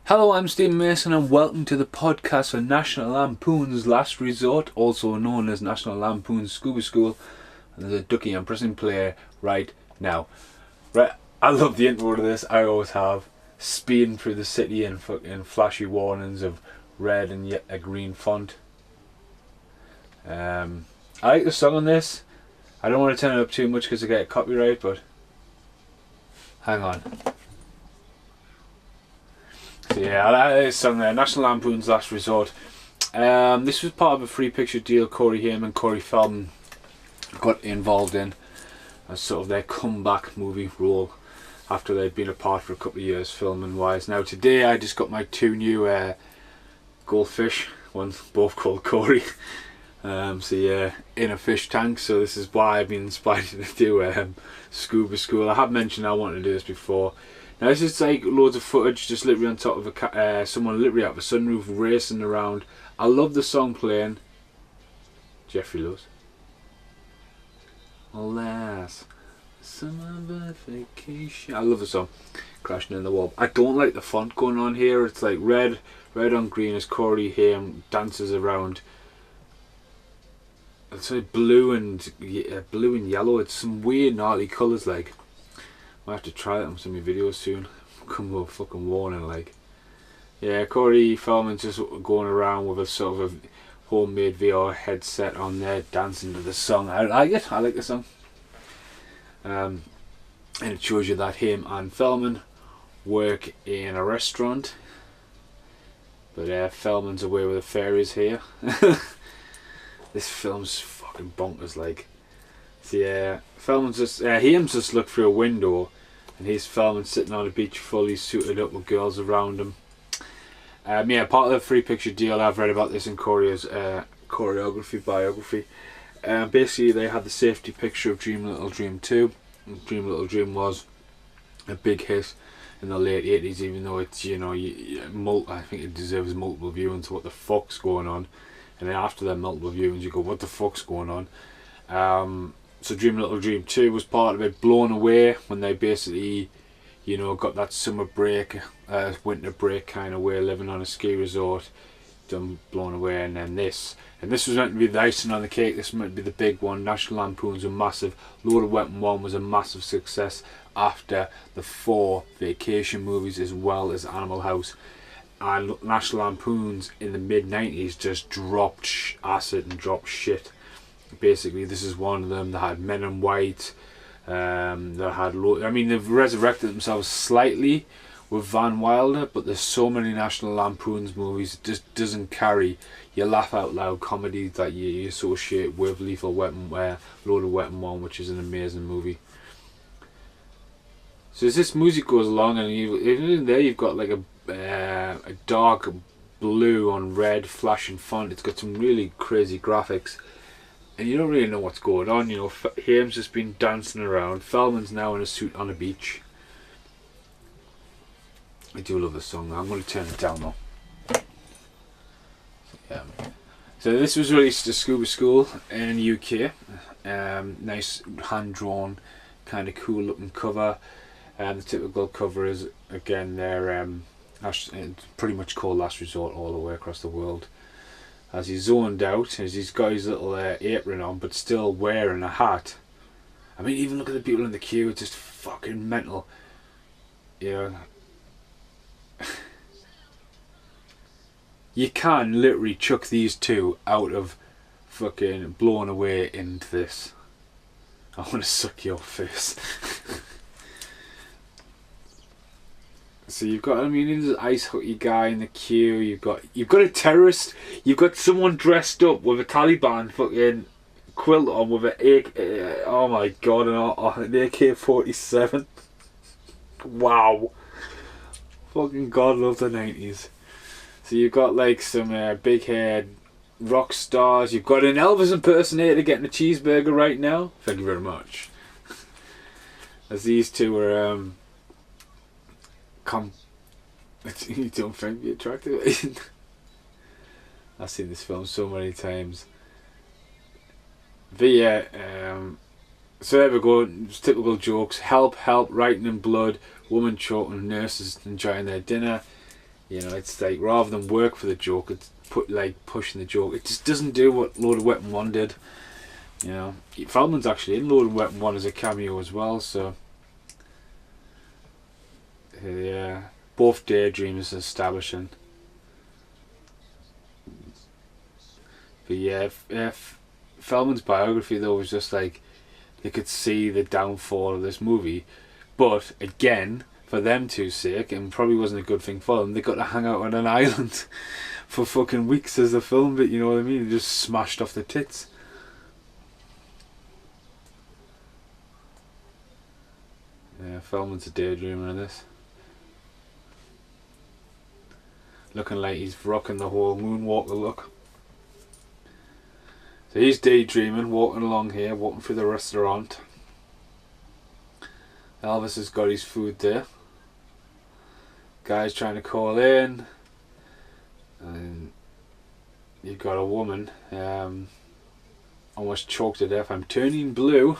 Hello, I'm Stephen Mason and welcome to the podcast for National Lampoon's Last Resort, also known as National Lampoon's Scuba School. And there's a ducky I'm pressing play right now. Right, I love the intro to this, I always have. Speeding through the city in fucking flashy warnings of red and yet a green font. I like the song on this. I don't want to turn it up too much because I get copyright, but hang on. So yeah, I like this song there, National Lampoon's Last Resort. This was part of a free picture deal Corey Haim and Corey Feldman got involved in as sort of their comeback movie role after they'd been apart for a couple of years filming wise. Now today I just got my two new goldfish, one's both called Corey. So yeah, in a fish tank, so this is why I've been inspired to do Scuba School. I have mentioned I wanted to do this before. Now this is like loads of footage just literally on top of someone literally out of a sunroof racing around. I love the song playing. Jeffrey loves. Alas, summer vacation. I love the song. Crashing in the wall. I don't like the font going on here. It's like red on green as Corey Haim dances around. It's like blue and yellow. It's some weird gnarly colours. Like, I have to try it on some of my videos soon. Come up fucking warning, like. Yeah, Corey Feldman's just going around with a sort of a homemade VR headset on there, dancing to the song. I like it. I like the song. And it shows you that him and Feldman work in a restaurant, but Feldman's away with the fairies here. This film's fucking bonkers, like. So yeah, Feldman's just Haim's just looked through a window, and he's Feldman sitting on a beach, fully suited up with girls around him. Yeah, part of the free picture deal. I've read about this in Corey's choreography biography. Basically, they had the safety picture of Dream Little Dream 2. Dream Little Dream was a big hit in the late 80s, even though it's, you know, I think it deserves multiple viewings. What the fuck's going on? And then after that multiple viewings, you go, what the fuck's going on? So Dream Little Dream 2 was part of it. Blown Away, when they basically, you know, got that summer break, winter break kind of way, living on a ski resort, done Blown Away. And then this was meant to be the icing on the cake. This was meant to be the big one. National Lampoon's a massive. Loaded Weapon 1 was a massive success after the 4 vacation movies, as well as Animal House. And National Lampoon's in the mid 90s just dropped acid and dropped shit. Basically, this is one of them. They had Men in White. They had I mean, they've resurrected themselves slightly with Van Wilder, but there's so many National Lampoon's movies, it just doesn't carry your laugh out loud comedy that you associate with Lethal Weapon, Loaded Weapon 1, which is an amazing movie. So as this music goes along, and even in there you've got like a dark blue on red flashing font. It's got some really crazy graphics, and you don't really know what's going on. You know, Haim's just been dancing around. Feldman's now in a suit on a beach. I do love the song. I'm going to turn it down though. So this was released at Scuba School in the UK. Nice hand drawn, kind of cool looking cover. The typical cover is again their pretty much called Last Resort all the way across the world. As he's zoned out, as he's got his little apron on, but still wearing a hat. I mean, even look at the people in the queue, it's just fucking mental. You know, you can literally chuck these two out of fucking Blown Away into this. I want to suck your face. So you've got, I mean, there's an ice hockey guy in the queue. You've got a terrorist. You've got someone dressed up with a Taliban fucking quilt on with an oh my god, an AK-47. Wow. Fucking God love the 90s. So you've got like some big haired rock stars. You've got an Elvis impersonator getting a cheeseburger right now. Thank you very much. As these two are you don't find me attractive? I've seen this film so many times. But yeah, so there we go. Typical jokes. Help, help, writing in blood. Woman choking. Nurses enjoying their dinner. You know, it's like rather than work for the joke, it's pushing the joke. It just doesn't do what Loaded Weapon 1 did. You know, Feldman's actually in Loaded Weapon 1 as a cameo as well, so yeah, both daydreams establishing. But yeah, if Feldman's biography though was just like they could see the downfall of this movie, but again, for them two's sake, and probably wasn't a good thing for them, they got to hang out on an island for fucking weeks as they filmed it, you know what I mean? They just smashed off the tits. Yeah, Feldman's a daydreamer in this. Looking like he's rocking the whole moonwalker look. So he's daydreaming, walking along here, walking through the restaurant. Elvis has got his food there. Guy's trying to call in. And you've got a woman almost choked to death. I'm turning blue.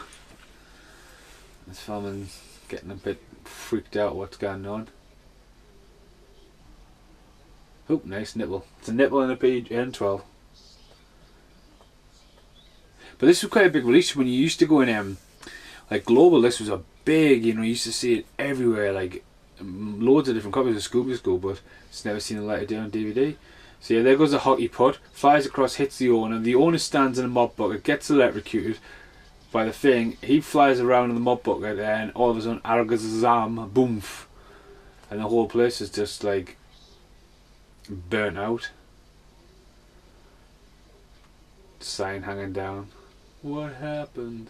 This film's getting a bit freaked out what's going on. Oh, nice nipple. It's a nipple and a page N12. But this was quite a big release when you used to go in like global. This was a big, you know, you used to see it everywhere, like loads of different copies of Scuba, but it's never seen a light of day on DVD. So yeah, there goes the hockey puck, flies across, hits the owner. The owner stands in a mop bucket, gets electrocuted by the thing. He flies around in the mop bucket, and all of a sudden, argazam, boomf, and the whole place is just like burnt out. Sign hanging down. What happened?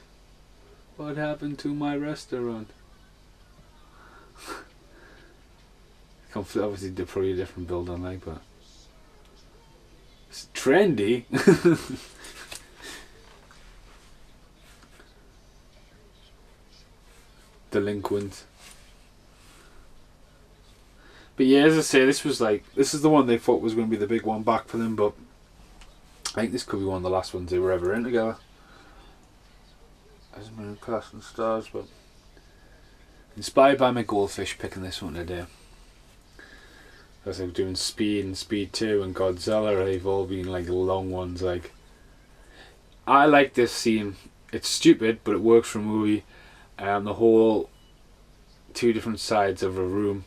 What happened to my restaurant? Obviously, they're probably a different building, like, but it's trendy. Delinquent. But yeah, as I say, this is the one they thought was going to be the big one back for them, but I think this could be one of the last ones they were ever in together. As my cast and stars, but inspired by my goldfish picking this one today. As I'm doing Speed and Speed 2 and Godzilla, they've all been like long ones. Like, I like this scene. It's stupid, but it works for a movie. The whole two different sides of a room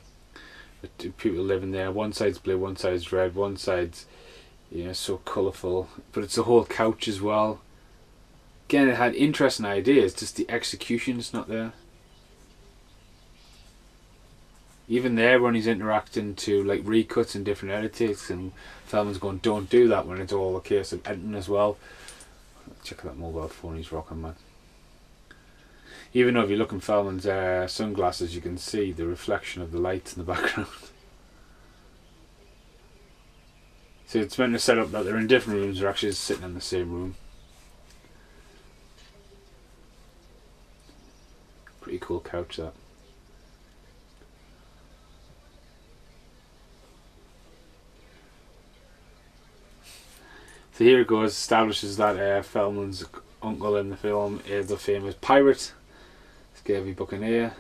with two people living there. One side's blue, one side's red, one side's, you know, so colourful. But it's the whole couch as well. Again, it had interesting ideas, just the execution's not there. Even there, when he's interacting to like recuts and different edits, and Feldman's going, don't do that, when it's all a case of editing as well. Check out that mobile phone he's rocking, man. Even though if you look in Feldman's sunglasses, you can see the reflection of the lights in the background. So it's meant to set up that they're in different rooms, they're actually sitting in the same room. Pretty cool couch, that. So here it goes, establishes that Feldman's uncle in the film is the famous pirate, Scurvy Buccaneer.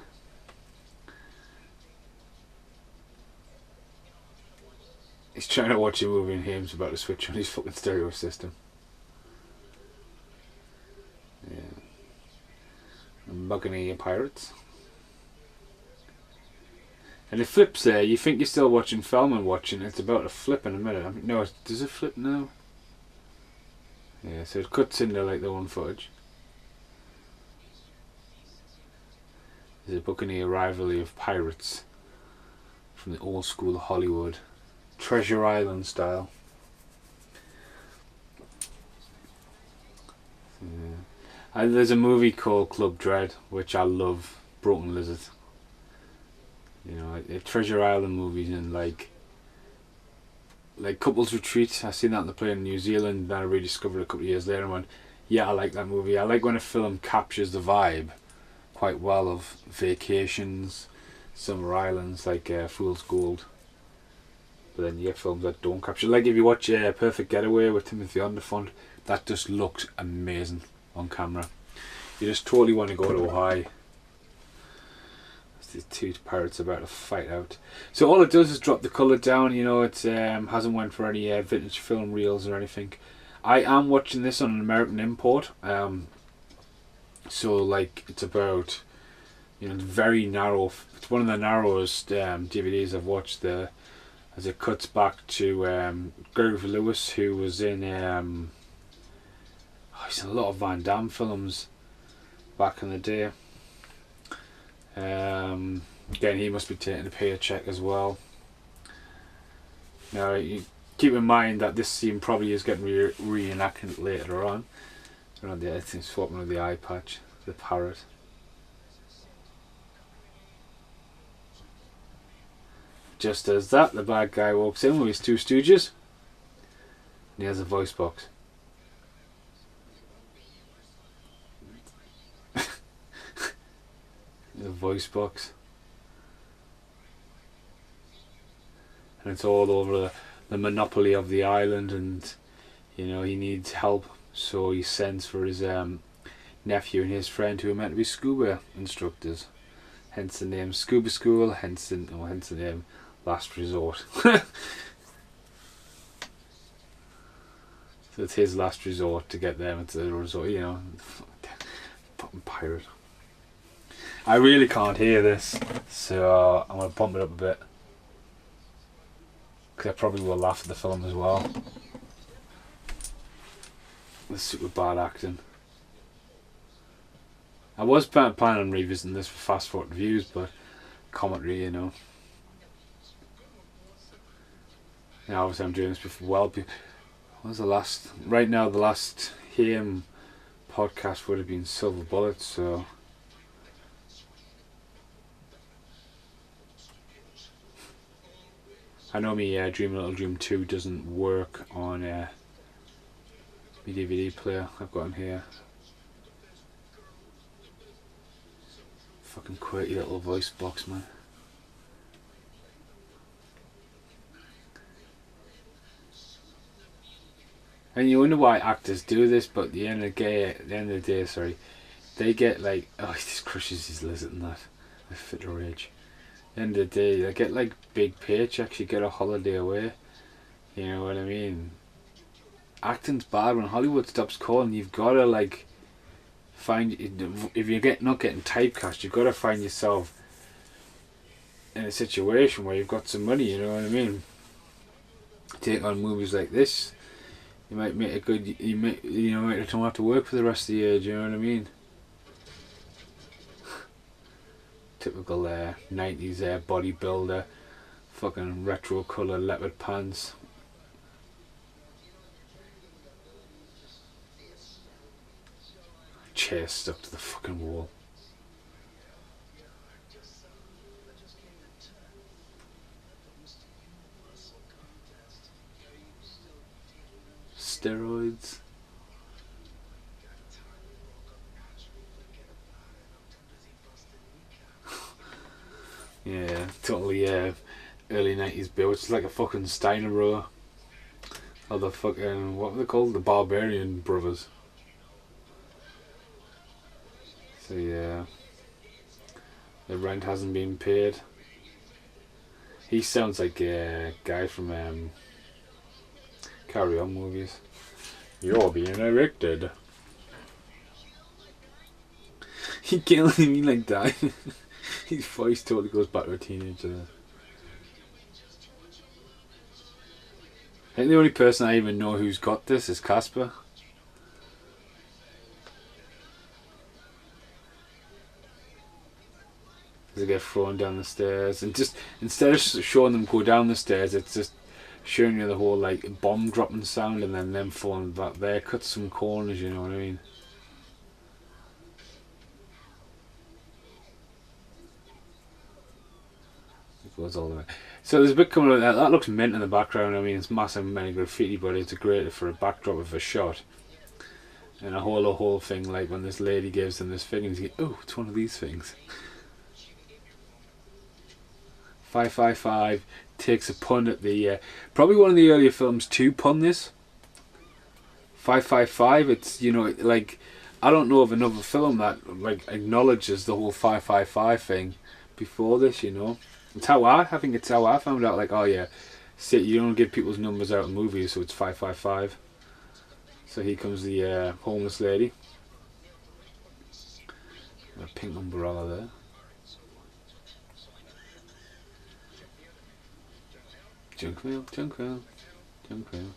He's trying to watch a movie and Haim's about to switch on his fucking stereo system. Yeah. And Buccaneer pirates. And it flips there, you think you're still watching Feldman watching, it's about to flip in a minute. I mean, no, does it flip now? Yeah, so it cuts into like the one footage. There's a Buccaneer rivalry of pirates from the old school Hollywood, Treasure Island style. Yeah. And there's a movie called Club Dread, which I love, Broken Lizard. You know, Treasure Island movies and like Couples Retreat. I seen that on the plane in New Zealand, and I rediscovered it a couple of years later and went, yeah, I like that movie. I like when a film captures the vibe quite well of vacations, summer islands, like Fool's Gold. But then you get films that don't capture. Like if you watch Perfect Getaway with Timothy Olyphant, that just looks amazing on camera. You just totally want to go to Hawaii. The two pirates about to fight out. So all it does is drop the colour down. You know, it hasn't went for any vintage film reels or anything. I am watching this on an American import. So like it's about, you know, very narrow. It's one of the narrowest DVDs I've watched. There, as it cuts back to Gregory Lewis, who was in he's in a lot of Van Damme films back in the day. Again, he must be taking a paycheck as well. Now, you keep in mind that this scene probably is getting reenacted later on. Around the, I think, swapping with the eye patch, the parrot. Just as that, the bad guy walks in with his two stooges, and he has a voice box. The voice box, and it's all over the monopoly of the island, and you know he needs help, so he sends for his nephew and his friend, who are meant to be scuba instructors, hence the name Scuba School, hence the name Last Resort. So it's his last resort to get them into the resort, you know. Fucking pirate. I really can't hear this, so I'm going to pump it up a bit, because I probably will laugh at the film as well. The super bad acting. I was planning on revisiting this for fast forward reviews, but commentary, you know. Yeah, obviously I'm doing this before. Well, what was the last? Right now, the last Haim podcast would have been Silver Bullet, so. I know my Dream a Little Dream 2 doesn't work on my DVD player I've got in here. Fucking quirky little voice box, man. And you wonder why actors do this, but at the end of the day, sorry, they get like, oh, he just crushes his lizard and that. I fit the rage. End of the day, they get like big paychecks, you get a holiday away, you know what I mean. Acting's bad. When Hollywood stops calling, you've got to like find, if you're not getting typecast, you've got to find yourself in a situation where you've got some money, you know what I mean. Take on movies like this, you might make a good, might don't have to work for the rest of the year, do you know what I mean. Typical 90s bodybuilder, fucking retro colour leopard pants. Chair stuck to the fucking wall. Steroids. Yeah, totally early 90s bill, which is like a fucking Steiner row. Or the fucking, what were they called? The Barbarian Brothers. So yeah, the rent hasn't been paid. He sounds like a guy from Carry On movies. You're being evicted. He can't even like die. His voice totally goes back to a teenager. I think the only person I even know who's got this is Casper. They get thrown down the stairs, and just instead of showing them go down the stairs, it's just showing you the whole like bomb dropping sound, and then them falling back there. Cuts some corners, you know what I mean. It goes all the way. So there's a bit coming out that looks mint in the background. I mean, it's massive, many graffiti, but it's great for a backdrop of a shot. And a whole thing, like when this lady gives them this thing, and you go, oh, it's one of these things. 555 takes a pun at the probably one of the earlier films to pun this. 555, it's, you know, like, I don't know of another film that like acknowledges the whole 555 thing, before this, you know. It's how I think it's how I found out, like, oh yeah, see, you don't give people's numbers out in movies, so it's 555. So here comes the homeless lady. A pink umbrella there. Junk mail, junk mail, junk mail.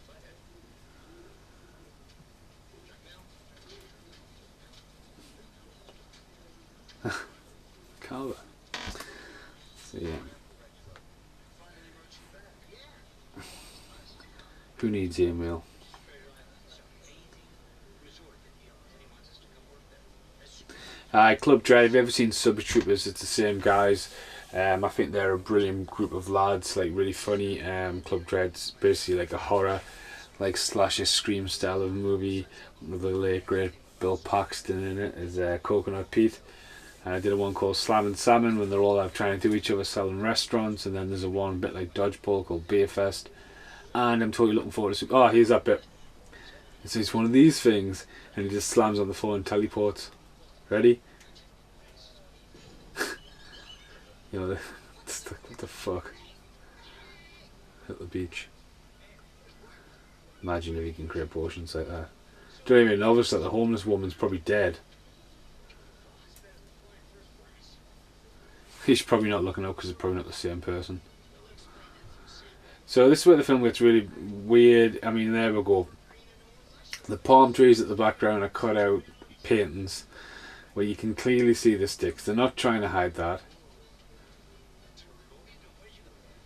Carver. So yeah. Who needs email? Club Dread. Have you ever seen Super Troopers? It's the same guys. I think they're a brilliant group of lads, like really funny. Club Dread's basically like a horror, like slasher scream style of movie with the late great Bill Paxton in it as Coconut Pete. And I did a one called Slam and Salmon when they're all out trying to do each other selling restaurants, and then there's a one bit like Dodgeball called Beer Fest. And I'm totally looking forward to. Oh, here's that bit. So it's one of these things, and he just slams on the phone and teleports. Ready? You know, what the fuck? At the beach. Imagine if you can create potions like that. Don't even notice that the homeless woman's probably dead. He's probably not looking up because it's probably not the same person. So this is where the film gets really weird. I mean, there we go. The palm trees at the background are cut out paintings where you can clearly see the sticks. They're not trying to hide that.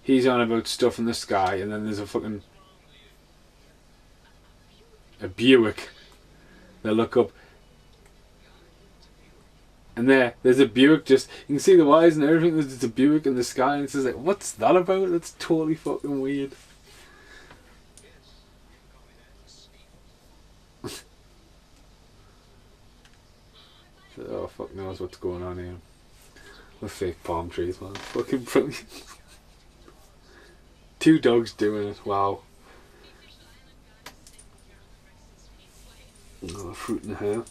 He's on about stuff in the sky, and then there's a fucking a Buick. They look up, and there's a Buick. Just you can see the wires and everything. There's just a Buick in the sky, and it's just like, what's that about? That's totally fucking weird. Oh fuck knows what's going on here. The fake palm trees, man. Fucking brilliant. Two dogs doing it. Wow. Oh, fruit in the hair.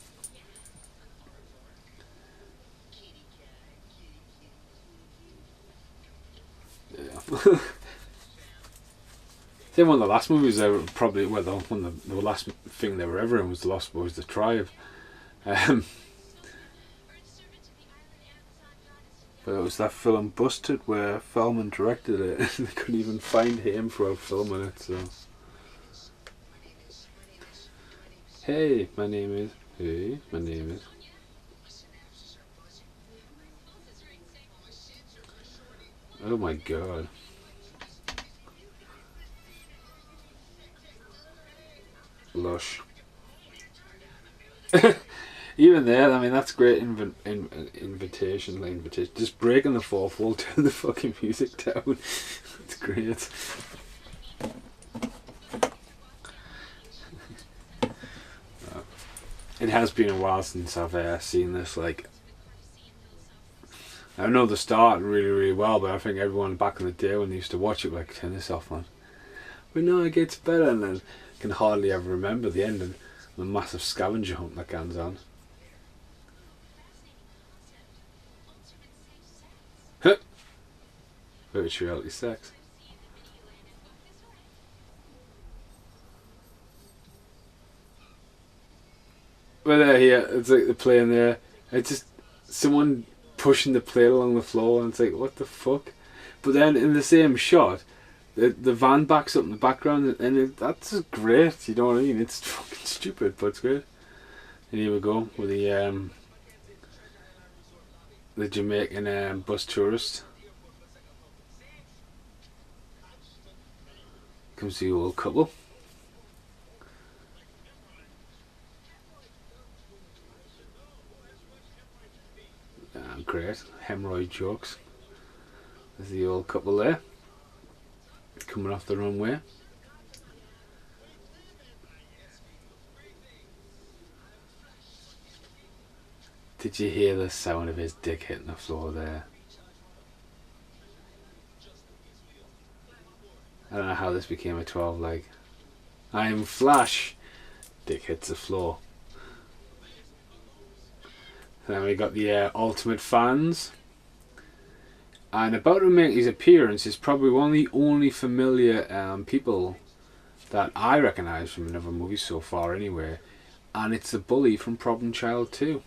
Yeah. Then one of the last movies they were probably the last thing they were ever in was The Lost Boys, The Tribe. But it was that film Busted where Feldman directed it and they couldn't even find him throughout filming it, so. Hey, my name is. Oh my god. Lush. Even there, I mean, that's great invitation. Just breaking the fourth wall, turn the fucking music down. It's great. It has been a while since I've seen this. Like, I know the start really, really well, but I think everyone back in the day when they used to watch it, like, turn this off, man. But no, it gets better, and then can hardly ever remember the ending. The massive scavenger hunt that goes on. Virtual reality sex. But here, it's like the plane there. It's just someone pushing the plane along the floor, and it's like, what the fuck? But then in the same shot, the van backs up in the background, and that's just great. You know what I mean? It's fucking stupid, but it's great. And here we go with the Jamaican bus tourist. Comes the old couple. Great hemorrhoid jokes. There's the old couple there, coming off the runway. Did you hear the sound of his dick hitting the floor there? I don't know how this became a 12 leg. I'm Flash. Dick hits the floor. And then we got the ultimate fans. and about to make his appearance is probably one of the only familiar people that I recognise from another movie so far anyway, and it's the bully from Problem Child 2.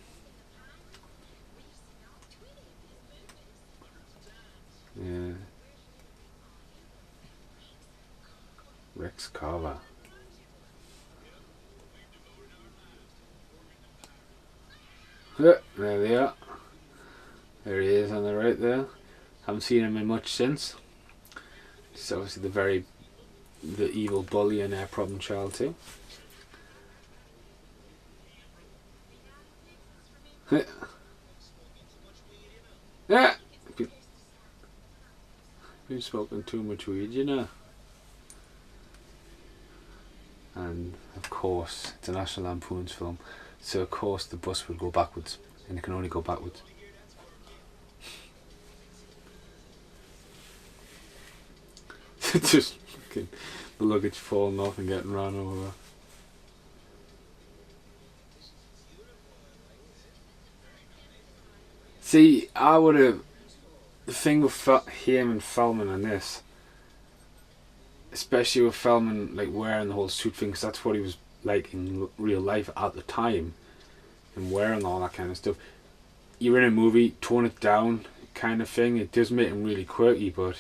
Yeah. Rex Carver. Yeah, there they are. There he is on the right there. Haven't seen him in much since. It's obviously the evil bully in Problem Child 2. Yeah. Been smoking too much weed, you know. And of course, it's a National Lampoon's film, so of course the bus will go backwards, and it can only go backwards. Just fucking the luggage falling off and getting run over. See, I would have. The thing with Haim and Feldman and this, especially with Feldman like wearing the whole suit thing, because that's what he was like in real life at the time, and wearing all that kind of stuff. You're in a movie, tone it down, kind of thing. It does make him really quirky, but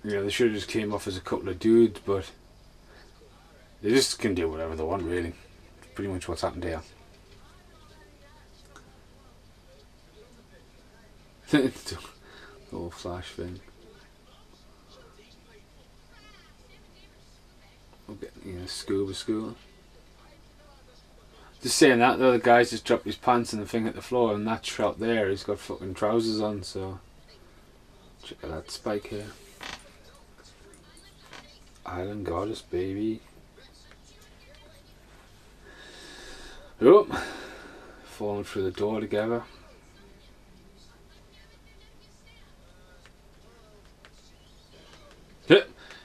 you know, they should have just came off as a couple of dudes, but they just can do whatever they want, really. It's pretty much what's happened here. The whole Flash thing. Okay, yeah, Scuba. Just saying that, the other guy's just dropped his pants and the thing hit the floor, and that shot there, he's got fucking trousers on, so. Check out that spike here. Island Goddess, baby. Oh, falling through the door together.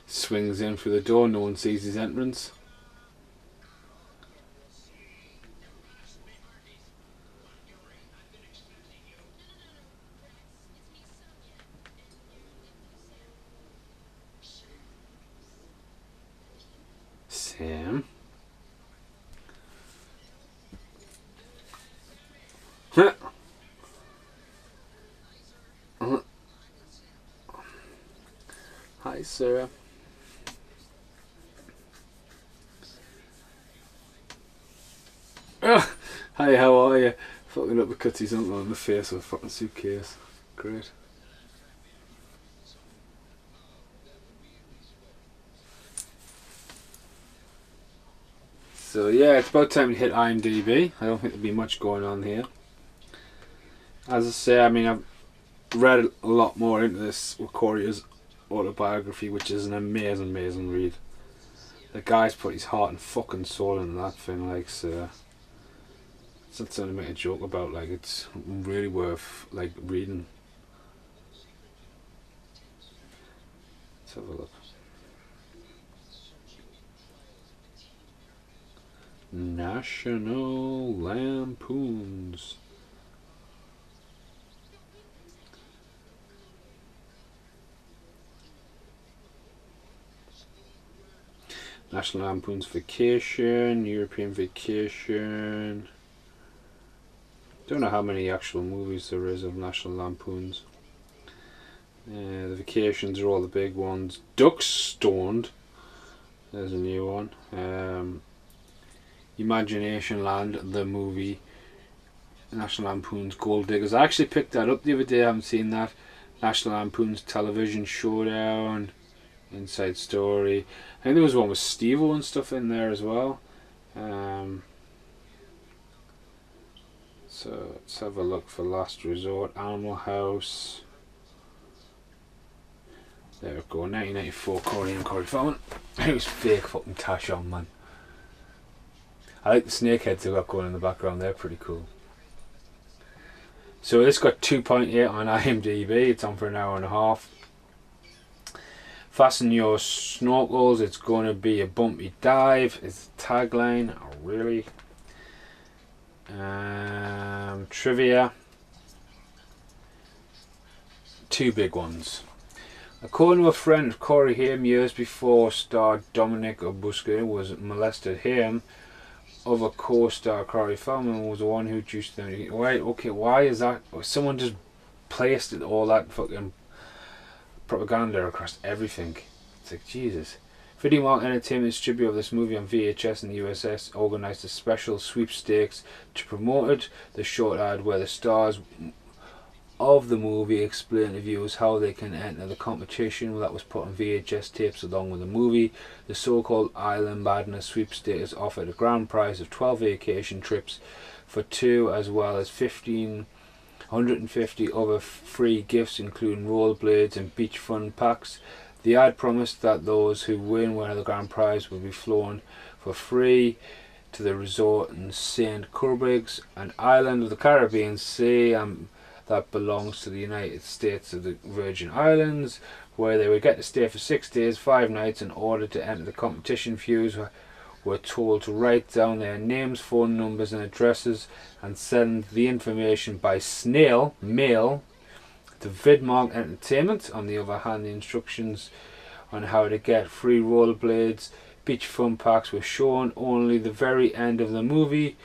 Swings in through the door, no one sees his entrance. Sam. Hi, Sarah. Hi, how are you? Fucking up the cutties uncle on the face with a fucking suitcase. Great. So yeah, it's about time to hit IMDb. I don't think there'll be much going on here. As I say, I mean, I've read a lot more into this with Corey's autobiography, which is an amazing read. The guy's put his heart and fucking soul into that thing, like, so it's not something to make a joke about, like, it's really worth, like, reading. Let's have a look. National Lampoons. National Lampoon's Vacation, European Vacation. Don't know how many actual movies there is of National Lampoons. The Vacations are all the big ones. Ducks Stoned. There's a new one. Imagination Land, the movie. National Lampoon's Gold Diggers. I actually picked that up the other day. I haven't seen that. National Lampoon's Television Showdown. Inside Story. I think there was one with Steve-O and stuff in there as well. So let's have a look for Last Resort. Animal House. There we go. 1994 Corey and Corey Feldman. Who's fake fucking tash on, man. I like the snakeheads they've got going in the background. They're pretty cool. So this got 2.8 on IMDb. It's on for an hour and a half. Fasten your snorkels, it's going to be a bumpy dive. It's the tagline. Oh, really? Trivia. two big ones. According to a friend of Corey Haim, years before star Dominic Obusque was molested, Haim, other co-star Corey Feldman, was the one who juiced them. Why is that? Someone just placed it, all that fucking propaganda across everything. It's like, Jesus. Video Mart Entertainment distributor of this movie on VHS in the USS organised a special sweepstakes to promote it. The short ad where the stars of the movie explain to viewers how they can enter the competition that was put on VHS tapes along with the movie. The so-called Island Madness sweepstakes offered a grand prize of 12 vacation trips for two, as well as 150 other free gifts including rollerblades and beach fun packs. The ad promised that those who win the grand prize would be flown for free to the resort in St. Curbig's, an island of the Caribbean Sea that belongs to the United States of the Virgin Islands, where they would get to stay for 6 days, 5 nights. In order to enter the competition, viewers were told to write down their names, phone numbers and addresses and send the information by snail mail to Vidmark Entertainment. On the other hand, the instructions on how to get free rollerblades, beach fun packs were shown only the very end of the movie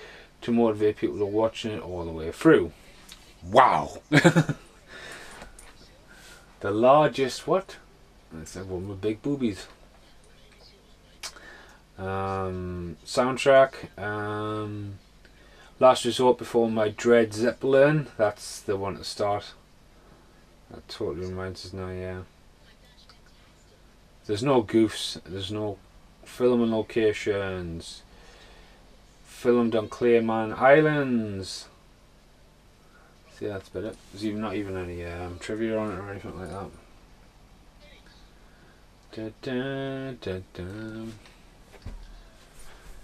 to motivate people to watching it all the way through. Wow. The largest what? It's like one with big boobies. Soundtrack. Last Resort Before My Dread Zeppelin. That's the one at the start. That totally reminds us now, yeah. There's no goofs. There's no filming locations. Filmed on Clayman Islands. See, that's about it. There's not even any trivia on it or anything like that.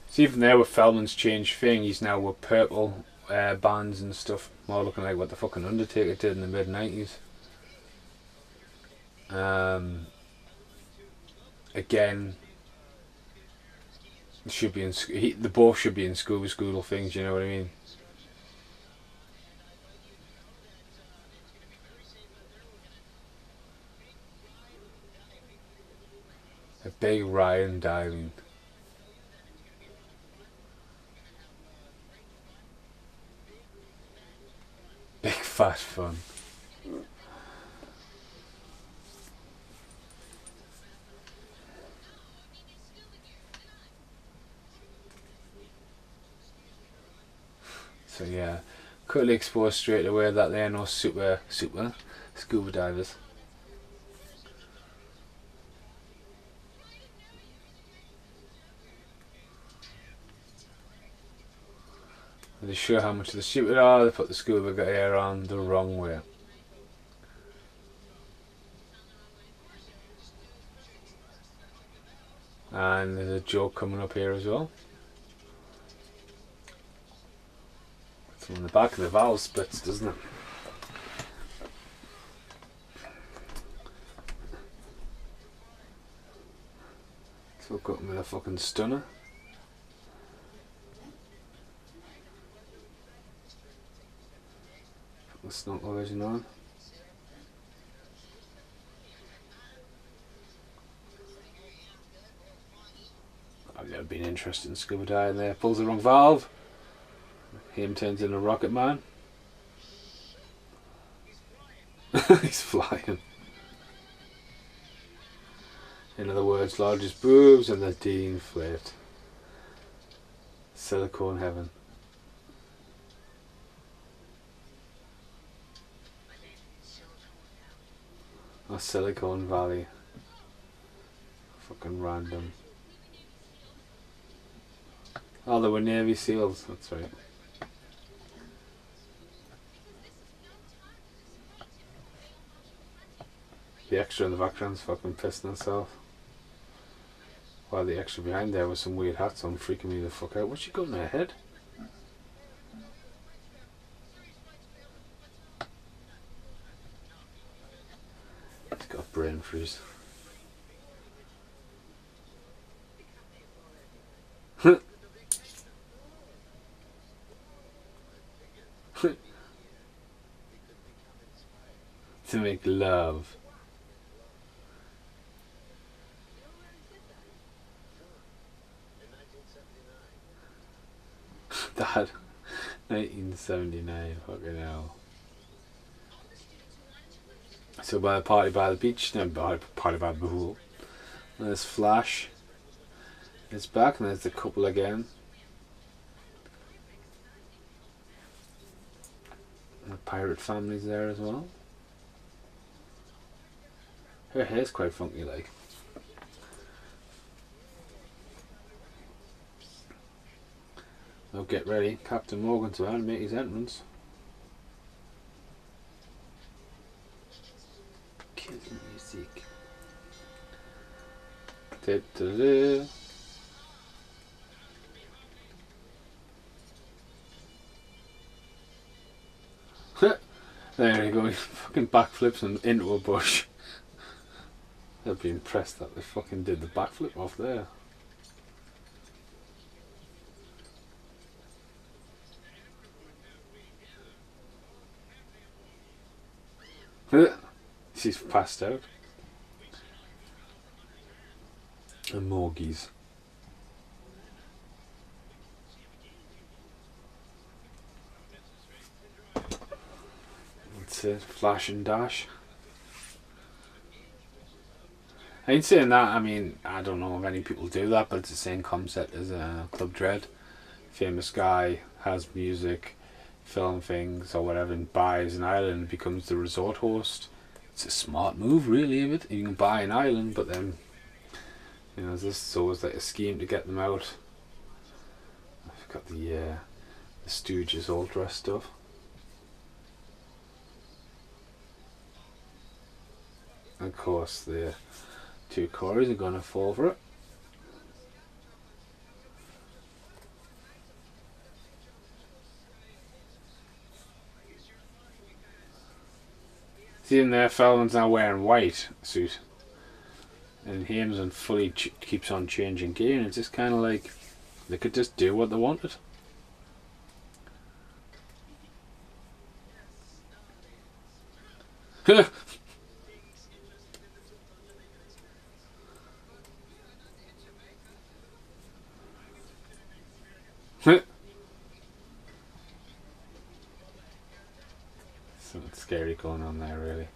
See, even there with Feldman's changed thing, he's now with purple bands and stuff, more looking like what the fucking Undertaker did in the mid-90s. Again, should be in the both should be in Scuba School things, you know what I mean? A big Ryan diving. Big fat fun. So yeah, quickly exposed straight away that they are no super scuba divers. They show how much of the stupid are. They put the scuba gear on the wrong way. And there's a joke coming up here as well. It's on the back of the valve splits, doesn't it? So I've got him with a fucking stunner. The snorkel version on. I've never been interested in scuba diving there. Pulls the wrong valve. Haim turns into a rocket man. He's flying. In other words, largest boobs and the de-inflate. Silicone heaven. Or Silicon Valley. Fucking random. Oh, they were Navy SEALs, that's right. The extra in the background's fucking pissing himself. While the extra behind there with some weird hats on, freaking me the fuck out. What's she got in her head? It's got brain freeze. to make love. That 1979, fucking hell. So by the party by the beach, no, party by the pool. And there's Flash. It's back, and there's the couple again. And the pirate family's there as well. Her hair's quite funky, like. Now get ready, Captain Morgan's about to make his entrance. Kill music. Da-da-da. There you go, he fucking backflips and into a bush. I'd be impressed that they fucking did the backflip off there. She's passed out. And Morgies. That's it, flash and dash. I ain't saying that, I mean, I don't know if any people do that, but it's the same concept as Club Dread. Famous guy has music, film things or whatever, and buys an island and becomes the resort host. It's a smart move, really, of it. You can buy an island, but then, you know, this is always like a scheme to get them out. I've got the Stooges all dressed up. And of course, the two Corys are going to fall for it. See in there, Feldman's now wearing white suit, and Haim's and fully keeps on changing gear, and it's just kind of like they could just do what they wanted. Something scary going on there, really.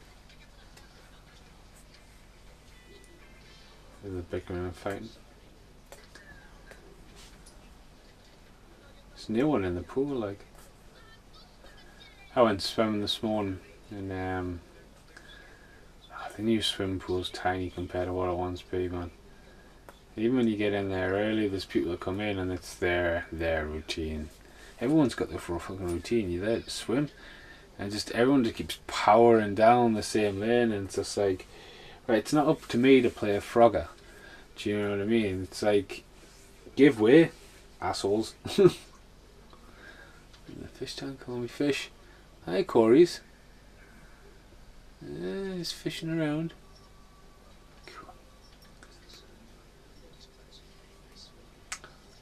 There's a bickering and fighting. There's no one in the pool, like. I went swimming this morning, and the new swimming pool's tiny compared to what it once be, man. Even when you get in there early, there's people that come in and it's their routine. Everyone's got their fucking routine. You're there to swim, and just everyone just keeps powering down the same lane, and it's just like, right, it's not up to me to play a Frogger. Do you know what I mean? It's like, give way, assholes. The fish tank calling me fish. Hi, Corey's. He's fishing around. Cool.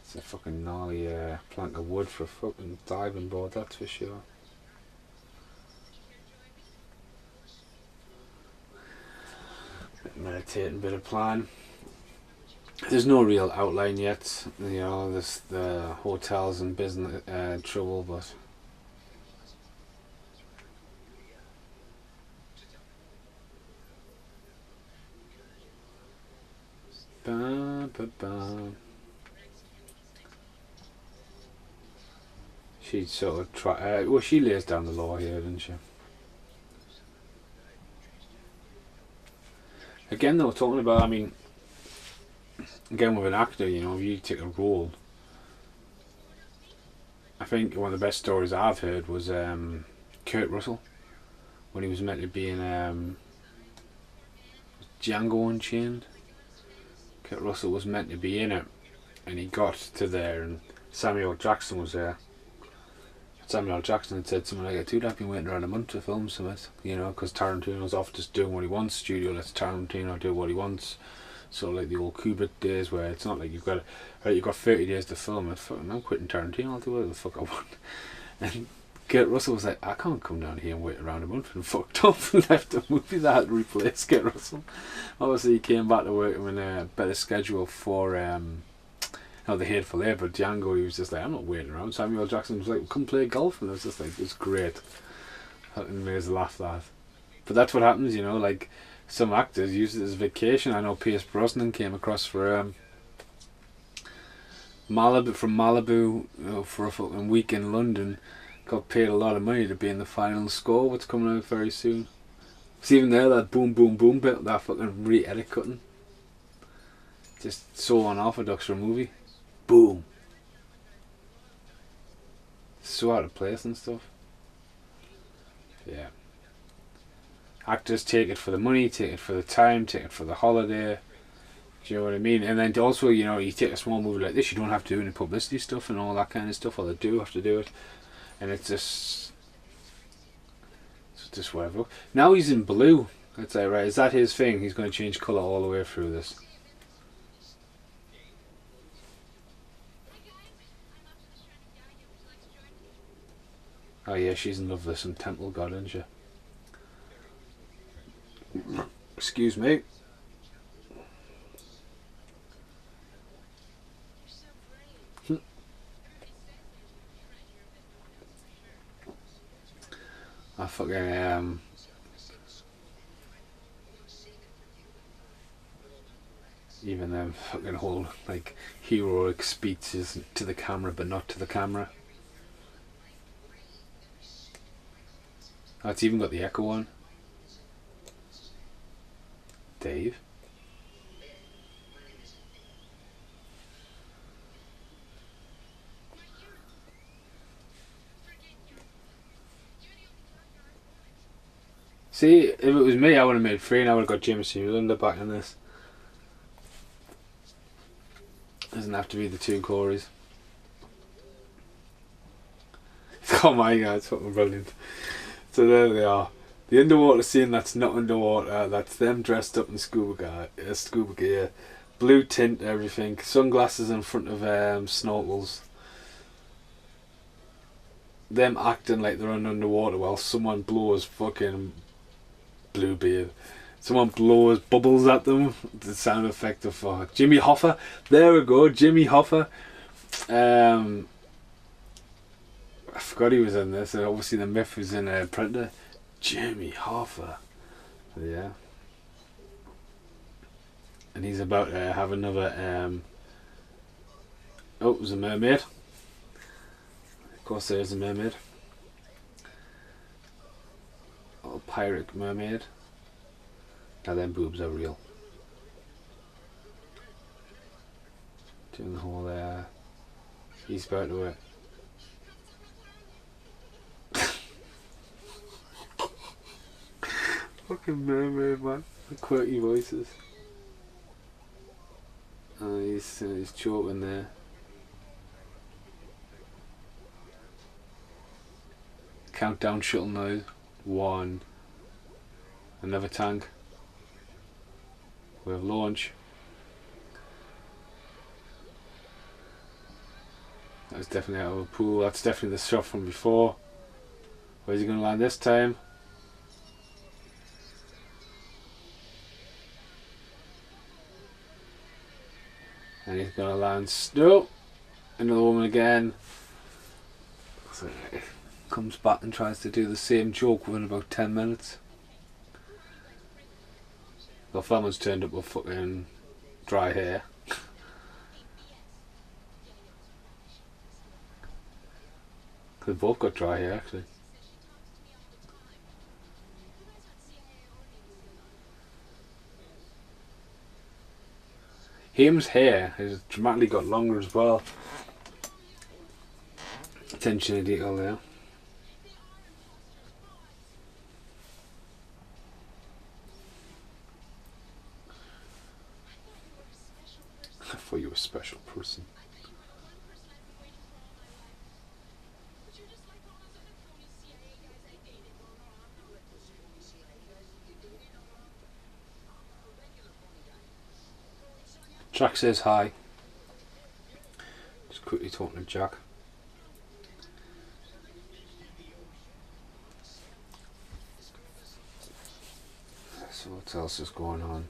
It's a fucking gnarly plank of wood for a fucking diving board, that's for sure. Bit of meditating, bit of plan. There's no real outline yet, you know, there's the hotels and business trouble, but bam, bam, bam. She'd sort of try, well, she lays down the law here, doesn't she? Again, they were talking about, I mean, again with an actor, you know, if you take a role, I think one of the best stories I've heard was Kurt Russell, when he was meant to be in Django Unchained. Kurt Russell was meant to be in it, and he got to there, and Samuel Jackson was there. Samuel Jackson had said something like, dude, I've been waiting around a month to film something, you know, because Tarantino's off just doing what he wants. Studio lets Tarantino do what he wants. So like the old Kubrick days, where it's not like you've got 30 days to film it. Fucking, I'm quitting Tarantino. I'll do whatever the fuck I want. And Kurt Russell was like, I can't come down here and wait around a month, and fucked off and left the movie. That had to replace Kurt Russell. Obviously, he came back to work in a better schedule for The Hateful Eight, but Django, he was just like, I'm not waiting around. Samuel L. Jackson was like, come play golf, and it was just like, it was great. Fucking made us laugh that. But that's what happens, you know, like, some actors use it as vacation. I know Pierce Brosnan came across for Malibu, you know, for a fucking week in London. Got paid a lot of money to be in the final score, what's coming out very soon. See, even there, that boom boom boom bit, that fucking re-edit cutting, just so unorthodox for a movie. Boom. So out of place and stuff. Yeah. Actors take it for the money, take it for the time, take it for the holiday. Do you know what I mean? And then also, you know, you take a small movie like this, you don't have to do any publicity stuff and all that kind of stuff, or they do have to do it. And it's just whatever. Now he's in blue. I'd say, right, is that his thing? He's going to change colour all the way through this. Oh yeah, she's in love with some temple god, isn't she? Excuse me. I fucking even them fucking whole like heroic speeches to the camera but not to the camera. Oh, it's even got the echo on. Dave. See, if it was me, I would have made 3 and I would have got Jameson Newlander back in this. Doesn't have to be the 2 Corys. Oh my god, it's fucking brilliant. So there they are. The underwater scene that's not underwater, that's them dressed up in scuba gear, blue tint, everything, sunglasses in front of snorkels. Them acting like they're underwater while someone blows fucking Bluebeard. Someone blows bubbles at them. The sound effect of Jimmy Hoffa. There we go, Jimmy Hoffa. I forgot he was in this. And obviously the myth was in Predator. Jimmy Hoffa. Yeah. And he's about to have another. Oh, it was a mermaid. Of course, there's a mermaid. Oh, pirate mermaid. Now them boobs are real. Doing the whole he's about to it. Fucking mermaid, man. The quirky voices. Oh, he's choking there. Countdown shuttle now. 1. Another tank. We have launch. That's definitely out of a pool. That's definitely the shot from before. Where's he going to land this time? And he's going to land. No! Another woman again. So comes back and tries to do the same joke within about 10 minutes. The farmer's turned up with fucking dry hair. They've both got dry hair actually. Haim's hair has dramatically got longer as well. Attention to detail there. I thought you were a special person. Jack says hi. Just quickly talking to Jack. So what else is going on?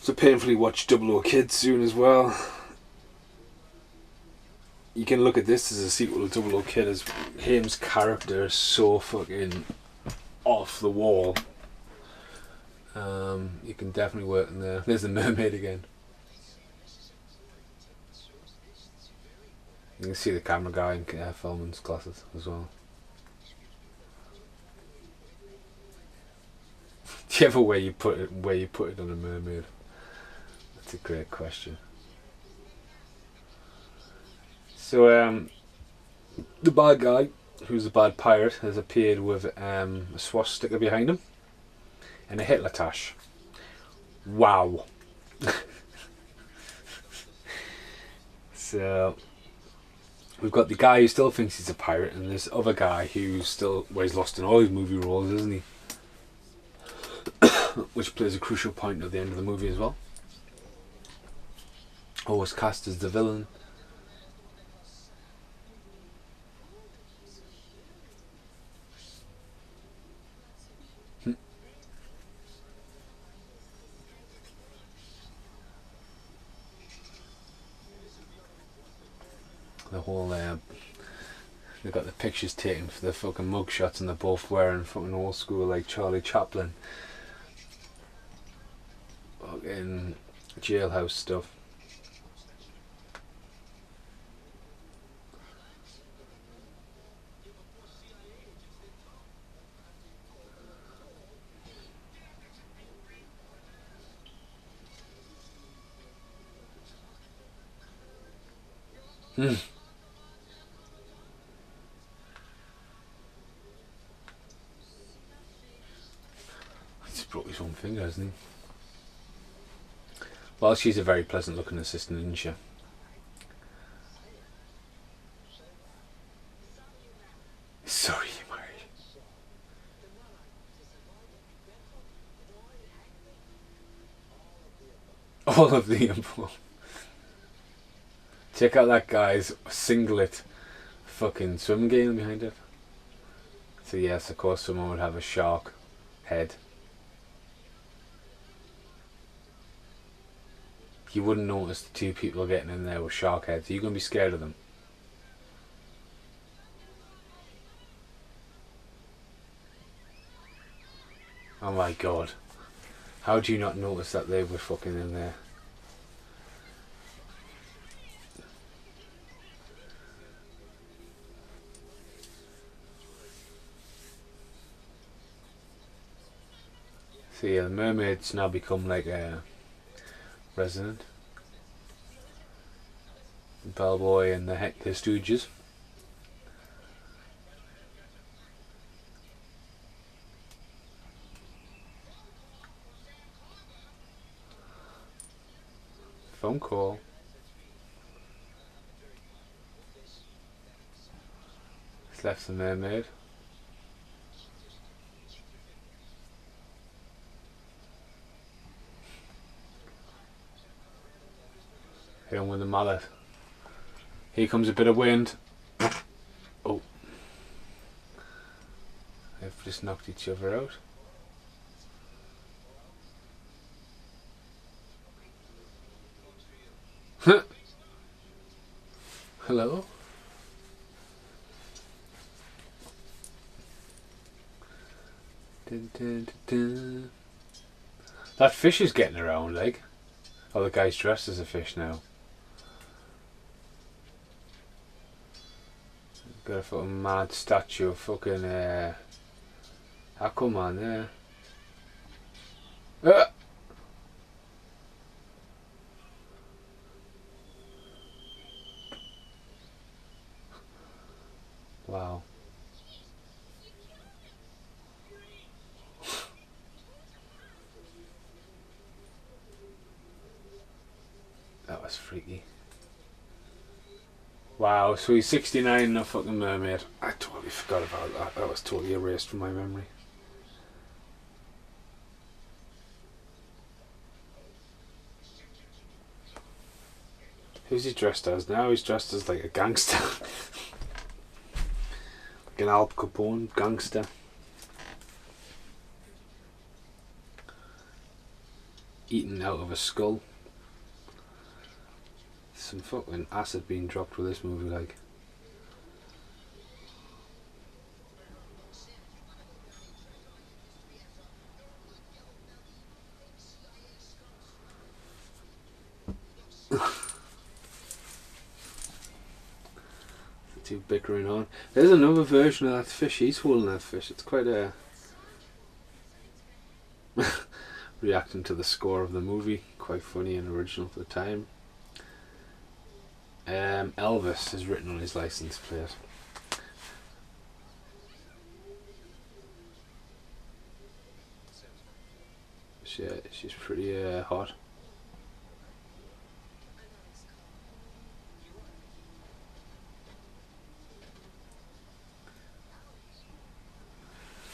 So painfully watch Double O Kids soon as well. You can look at this as a sequel to Double O Kid, as Haim's character is so fucking off the wall. You can definitely work in there. There's the mermaid again. You can see the camera guy in Feldman's glasses as well. Do you ever where you put it on a mermaid? That's a great question. So the bad guy, who's the bad pirate, has appeared with a swastika behind him and a Hitler tash. Wow. So we've got the guy who still thinks he's a pirate, and this other guy who's still, well, he's lost in all his movie roles, isn't he? Which plays a crucial point at the end of the movie as well. Always cast as the villain. The whole they've got the pictures taken for the fucking mugshots, and they're both wearing fucking old school like Charlie Chaplin fucking jailhouse stuff. He's broke his own finger, hasn't he? Well, she's a very pleasant looking assistant, isn't she? Sorry, you married. All of the above. Check out that guy's singlet fucking swim game behind it. So yes, of course someone would have a shark head. You wouldn't notice the two people getting in there with shark heads. Are you going to be scared of them? Oh my god. How do you not notice that they were fucking in there? So yeah, the mermaid's now become like a resident. Bellboy and the Stooges. Phone call. He's left the mermaid. Hit him with the mallet. Here comes a bit of wind. Oh. They've just knocked each other out. Hello? Dun, dun, dun, dun. That fish is getting around, like. Oh, the guy's dressed as a fish now. Got a fucking mad statue of fucking Aquaman there. Wow. That was freaky. Wow, so he's 69 and a fucking mermaid. I totally forgot about that. That was totally erased from my memory. Who's he dressed as now? He's dressed as like a gangster. Like an Al Capone gangster. Eating out of a skull. Some fucking acid being dropped with this movie, like. Two bickering on. There's another version of that fish. He's holding that fish. It's quite a reacting to the score of the movie. Quite funny and original for the time. Elvis is written on his license plate. She's pretty hot.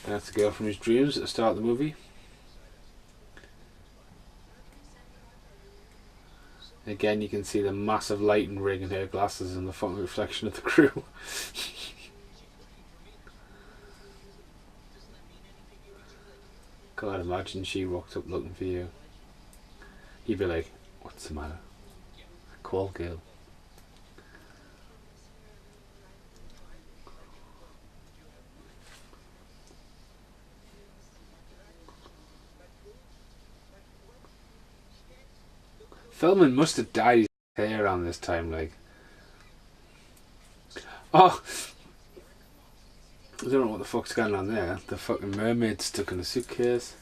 And that's the girl from his dreams at the start of the movie. Again, you can see the massive lighting rig in her glasses and the fucking reflection of the crew. God, imagine she walked up looking for you. You'd be like, what's the matter? Call girl. Feldman must have dyed his hair around this time, like. Oh! I don't know what the fuck's going on there. The fucking mermaid stuck in a suitcase.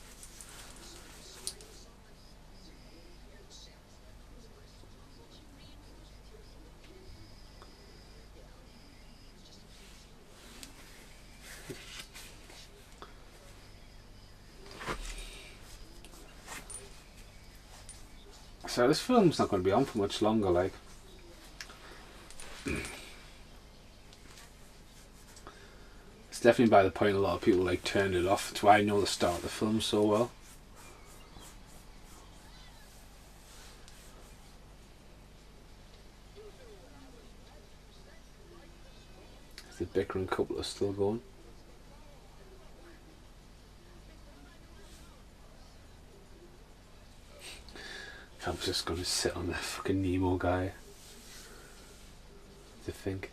So this film's not going to be on for much longer, like. It's definitely by the point a lot of people like turned it off. That's why I know the start of the film so well. The bickering couple are still going. I'm just going to sit on the fucking Nemo guy. To think.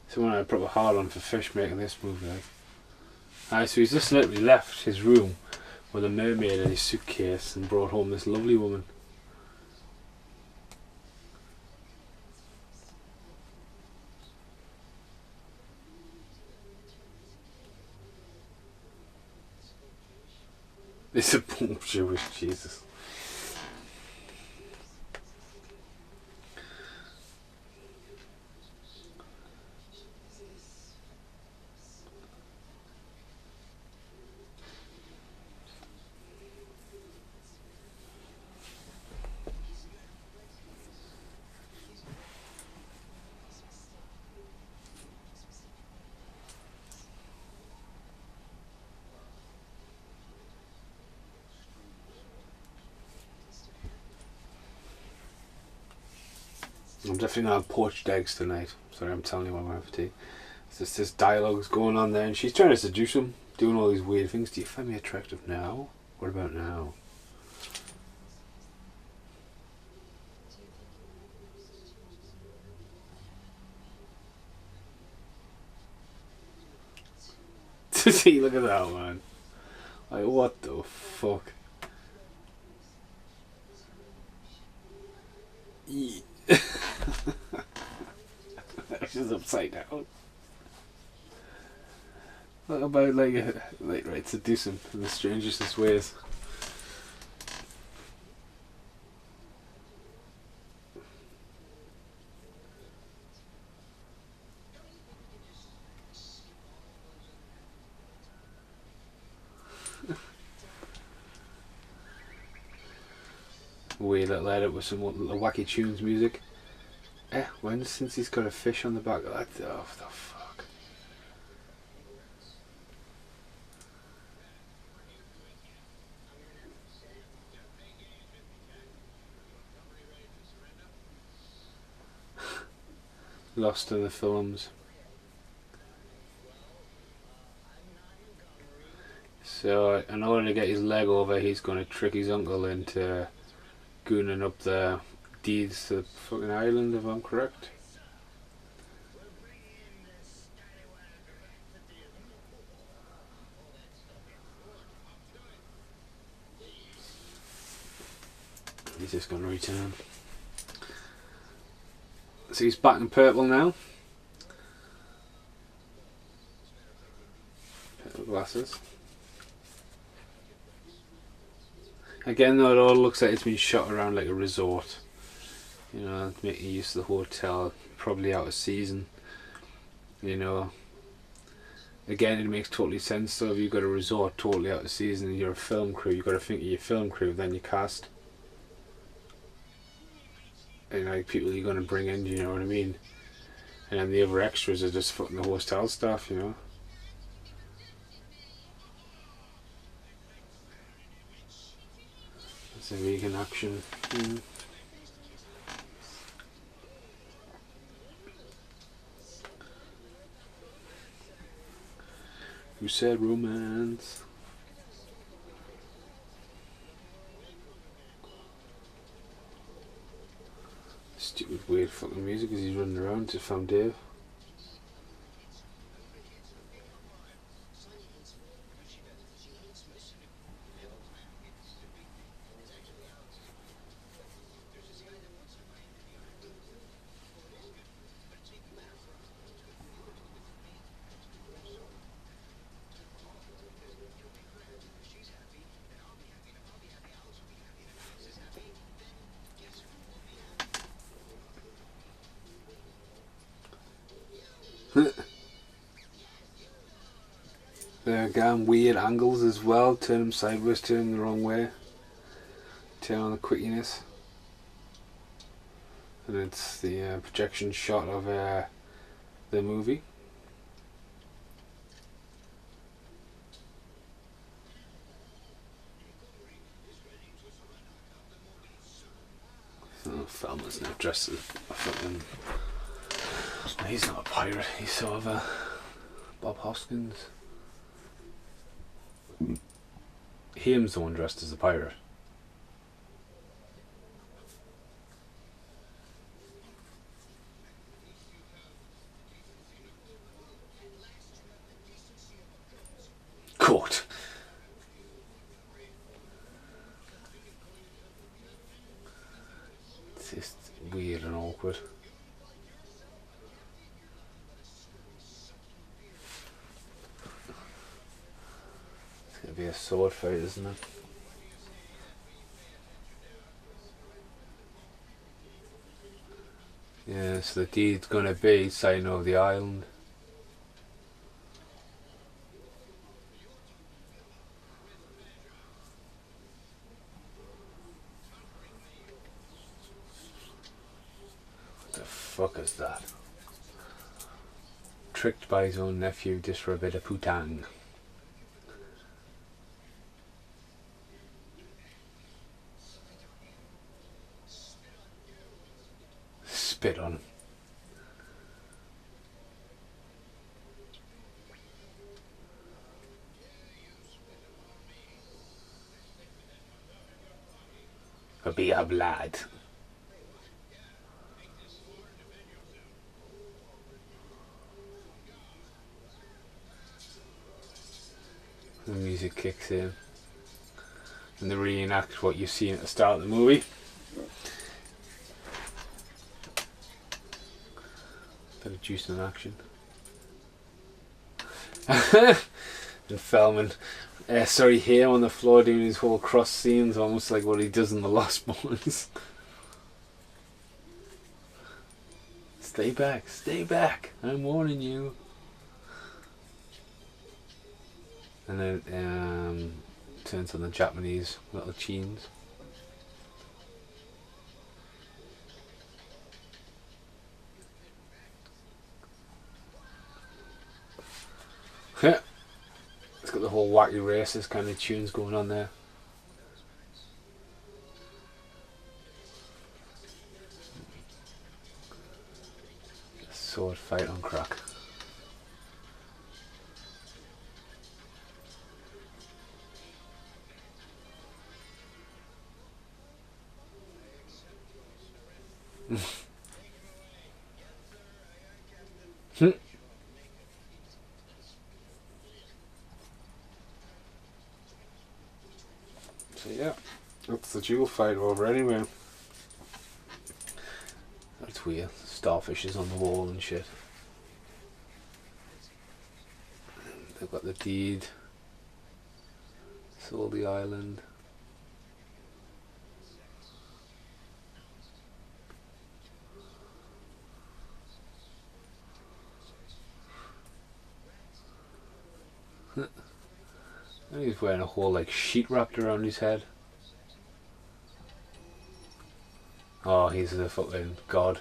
Someone had a proper hard on for fish making this movie, like. Alright, so he's just literally left his room with a mermaid in his suitcase and brought home this lovely woman. It's a boom Jewish Jesus. I'm definitely not having poached eggs tonight. Sorry, I'm telling you what I'm having for tea. It's just this dialogue's going on there, and she's trying to seduce him, doing all these weird things. Do you find me attractive now? What about now? See, look at that, man. Like, what the fuck? She's upside down. What about like right, seduce him in the strangest ways? Weird little edit with some wacky tunes music. When since he's got a fish on the back of that, oh the fuck. lost in the films. So in order to get his leg over, he's going to trick his uncle into gooning up the deeds to the fucking island, if I'm correct. He's just going to return. So he's back in purple now. Purple glasses. Again, though, it all looks like it's been shot around like a resort. You know, making use of the hotel, probably out of season. You know, again, it makes totally sense. So if you've got a resort totally out of season and you're a film crew, you've got to think of your film crew, then you cast. And like people you're going to bring in, you know what I mean? And then the other extras are just fucking the hotel staff, you know. It's a vegan action. Who said romance? Stupid weird fucking music as he's running around to found Dave. They're again weird angles as well. Turn them sideways, turn them the wrong way. Turn on the quickiness. And it's the projection shot of the movie. So Falmer's now dressed as a fucking... He's not a pirate, he's sort of a Bob Hoskins. Haim's the one dressed as a pirate. Court. It's just weird and awkward. It's gonna be a sword fight, isn't it? Yeah, so the deed's gonna be signing over the island. What the fuck is that? Tricked by his own nephew just for a bit of putang. Spit on him. Or be a lad. The music kicks in and they reenact what you've seen at the start of the movie. Bit of juice in action. And Feldman, Haim on the floor doing his whole cross scenes, almost like what he does in The Lost Boys. Stay back, I'm warning you. And then turns on the Japanese little tunes. It's got the whole wacky racist kind of tunes going on there. sword fight on crack. So yeah, that's the duel fight over anyway. That's weird. Starfishes on the wall and shit. They've got the deed. Sold the island. And he's wearing a whole like sheet wrapped around his head. Oh, he's a fucking god.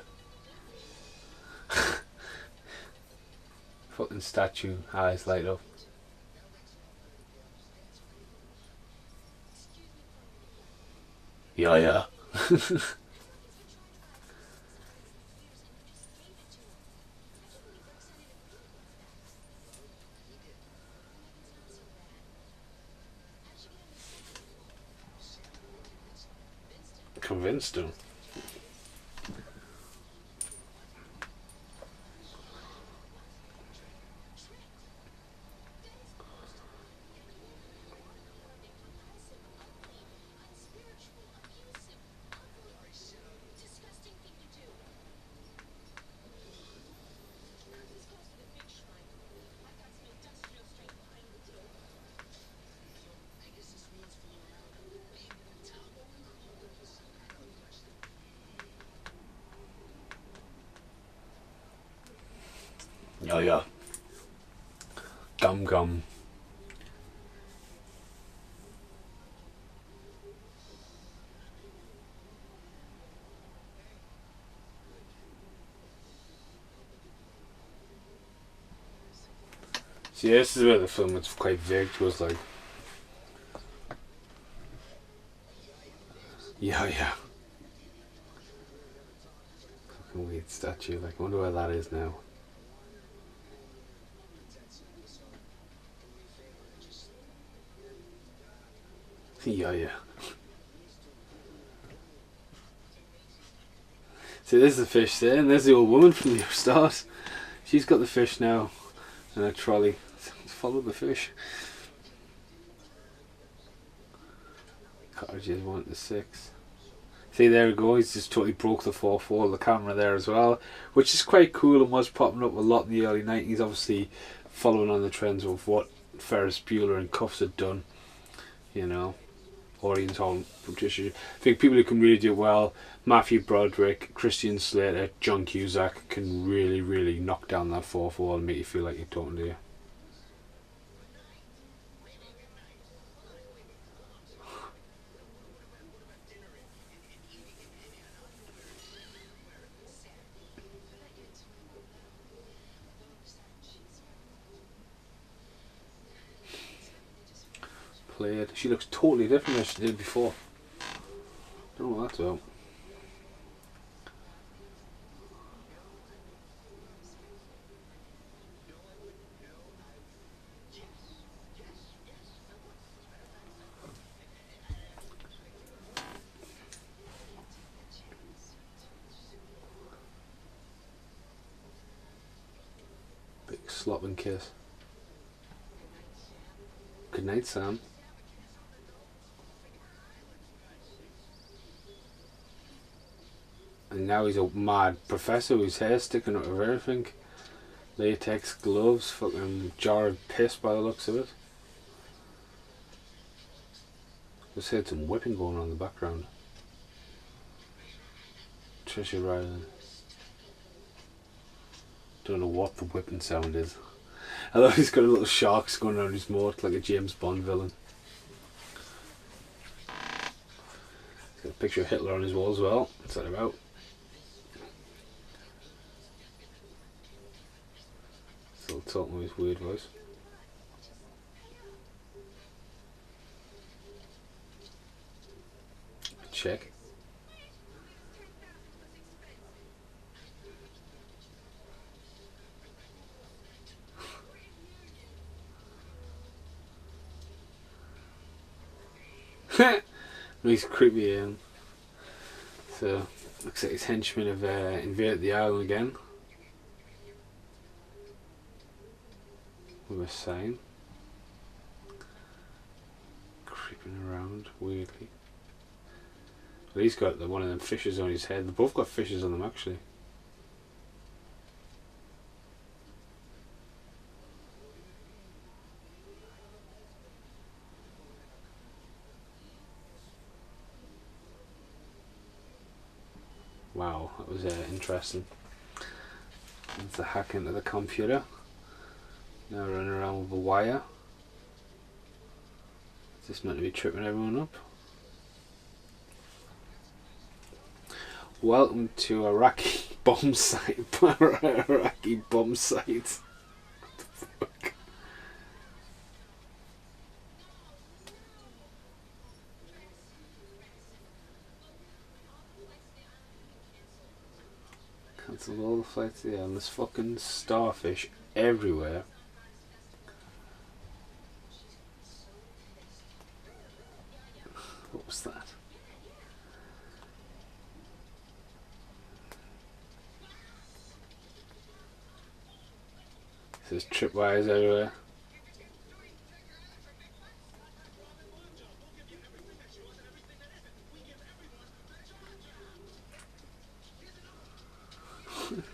Fucking statue, eyes light up. Yeah, yeah. Convinced him. Yeah, yeah. Gum gum. See, this is where the film was quite vague to us, like. Yeah, yeah. Fucking weird statue, like, I wonder where that is now. Yeah, yeah. See, there's the fish there, and there's the old woman from the start. She's got the fish now, and a trolley. Follow the fish. Cottages 1 to 6. See, there we go. He's just totally broke the fourth wall of the camera there as well, which is quite cool and was popping up a lot in the early 90s. Obviously, following on the trends of what Ferris Bueller and Cuffs had done. You know, audience on Patricia. I think people who can really do it well, Matthew Broderick, Christian Slater, John Cusack, can really, really knock down that fourth wall and make you feel like you're talking to you. Played. She looks totally different than she did before. Don't know what that's about. Big slop and kiss. Good night, Sam. And now he's a mad professor with his hair sticking out of everything. Latex gloves, fucking jar of piss by the looks of it. Just heard some whipping going on in the background. Trisha Ryland. Don't know what the whipping sound is. I love he's got a little sharks going around his mouth like a James Bond villain. He's got a picture of Hitler on his wall as well. What's that about? Still talking with his weird voice. Check. He's creepy, so looks like his henchmen have invaded the island again. With a sign. Creeping around weirdly. Well, he's got one of them fishes on his head. They've both got fishes on them actually. Wow, that was interesting. That's a hack into the computer. Now running around with a wire. Is this meant to be tripping everyone up? Welcome to Iraqi bomb site. Iraqi bomb site. What the fuck? Cancel all the flights there, and there's fucking starfish everywhere. What was that? There's tripwires everywhere.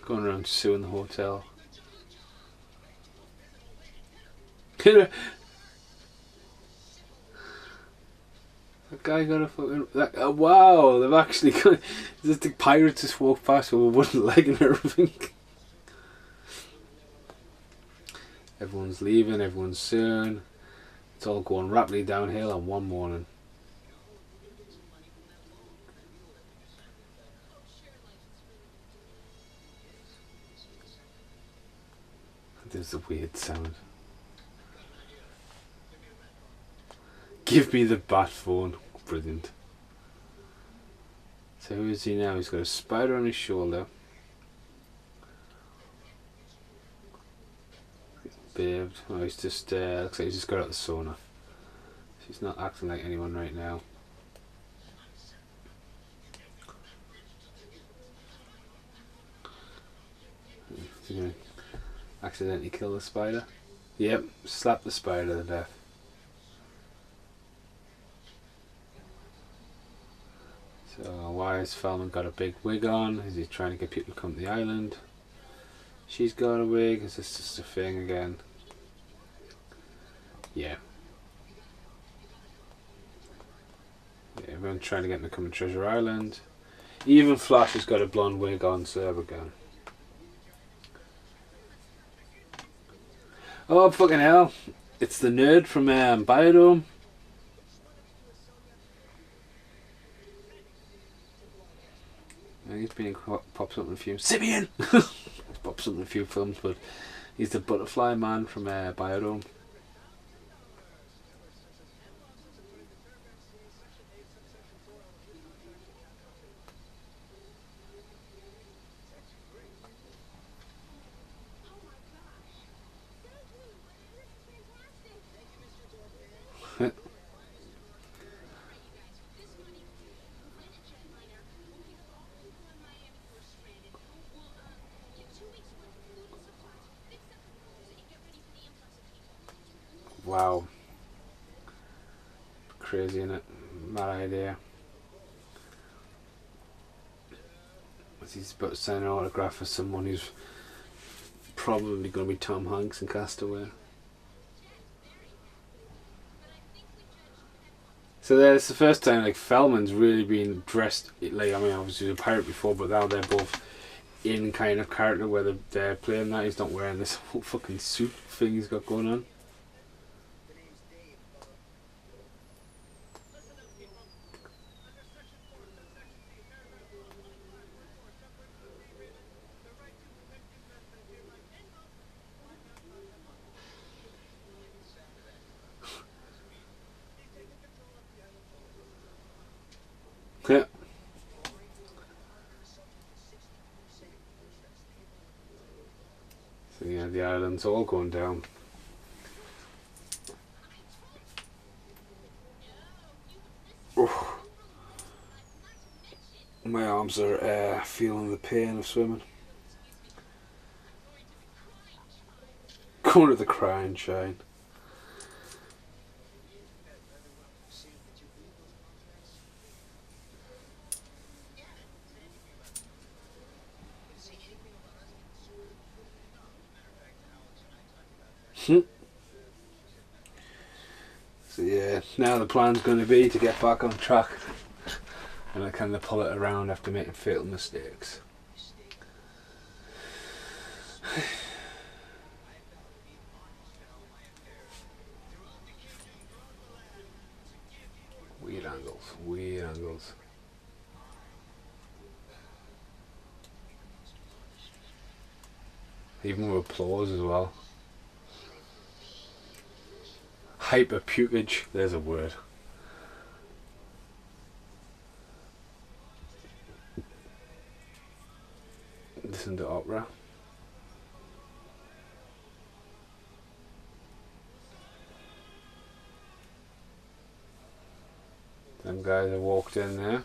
Going around suing the hotel. That guy got a fucking... wow, they've actually got... Just the pirates just walked past with a wooden leg and everything. Everyone's leaving, everyone's suing. It's all going rapidly downhill on one morning. There's a weird sound. Give me the bat phone. Brilliant. So who is he now? He's got a spider on his shoulder. Bathed. Oh, he's just looks like he's just got out of the sauna. He's not acting like anyone right now. Is he gonna accidentally kill the spider? Yep, slap the spider to death. So why has Feldman got a big wig on? Is he trying to get people to come to the island? She's got a wig. Is this just a thing again? Yeah. Yeah, everyone's trying to get him to come to Treasure Island. Even Flash has got a blonde wig on, so there we go. Oh, fucking hell. It's the nerd from Biodome. He's been pops up in a few... Simeon! Pops up in a few films, but he's the butterfly man from Biodome. Wow. Crazy, innit? Mad idea. He's about to sign an autograph for someone who's probably going to be Tom Hanks in Castaway. So that's the first time like Feldman's really been dressed like, I mean obviously he was a pirate before, but now they're both in kind of character where they're playing that. He's not wearing this whole fucking suit thing he's got going on. Yeah. So yeah, the island's all going down. My arms are feeling the pain of swimming. Going to the crying shine. So yeah, now the plan's going to be to get back on track and I kind of pull it around after making fatal mistakes. Weird angles, weird angles. Even with applause as well. Hyper pukage, there's a word. Listen to opera. Them guys have walked in there.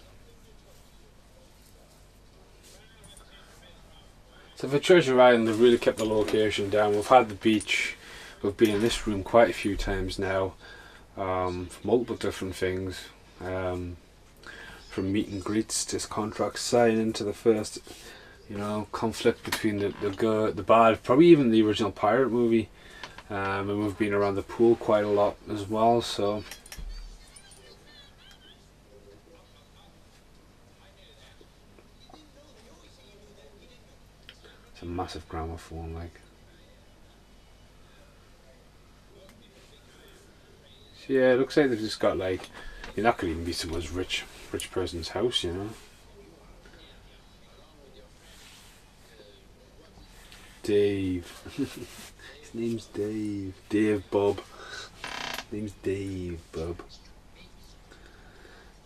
So for Treasure Island, they've really kept the location down. We've had the beach, we've been in this room quite a few times now, for multiple different things, from meet and greets to contract signing to the first, you know, conflict between the bad, probably even the original pirate movie, and we've been around the pool quite a lot as well. So. It's a massive gramophone, like. So yeah, it looks like they've just got like, that could even be someone's rich person's house, you know. Dave. His name's Dave. Dave Bob. His name's Dave Bob.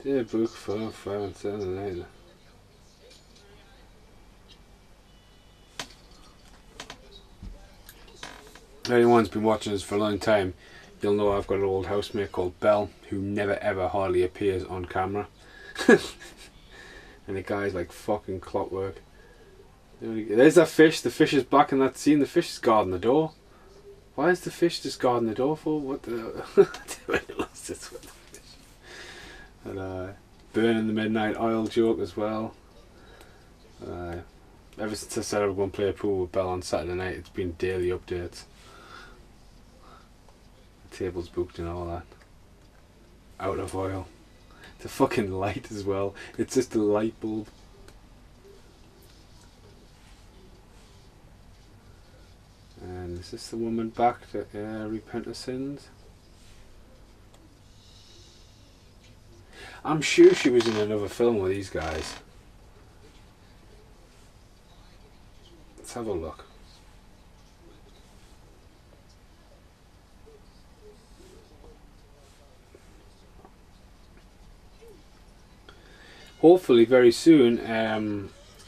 Dave book 4, 5 and 7 and 8. If anyone's been watching us for a long time, you'll know I've got an old housemate called Belle who never ever hardly appears on camera. And the guy's like fucking clockwork. There's that fish. The fish is back in that scene. The fish is guarding the door. Why is the fish just guarding the door for? What the? I lost this with the fish. And burning the midnight oil joke as well. Ever since I said I was going to play a pool with Belle on Saturday night, it's been daily updates. The table's booked and all that. Out of oil. It's a fucking light as well. It's just a light bulb. And is this the woman back to repent her sins? I'm sure she was in another film with these guys. Let's have a look. Hopefully very soon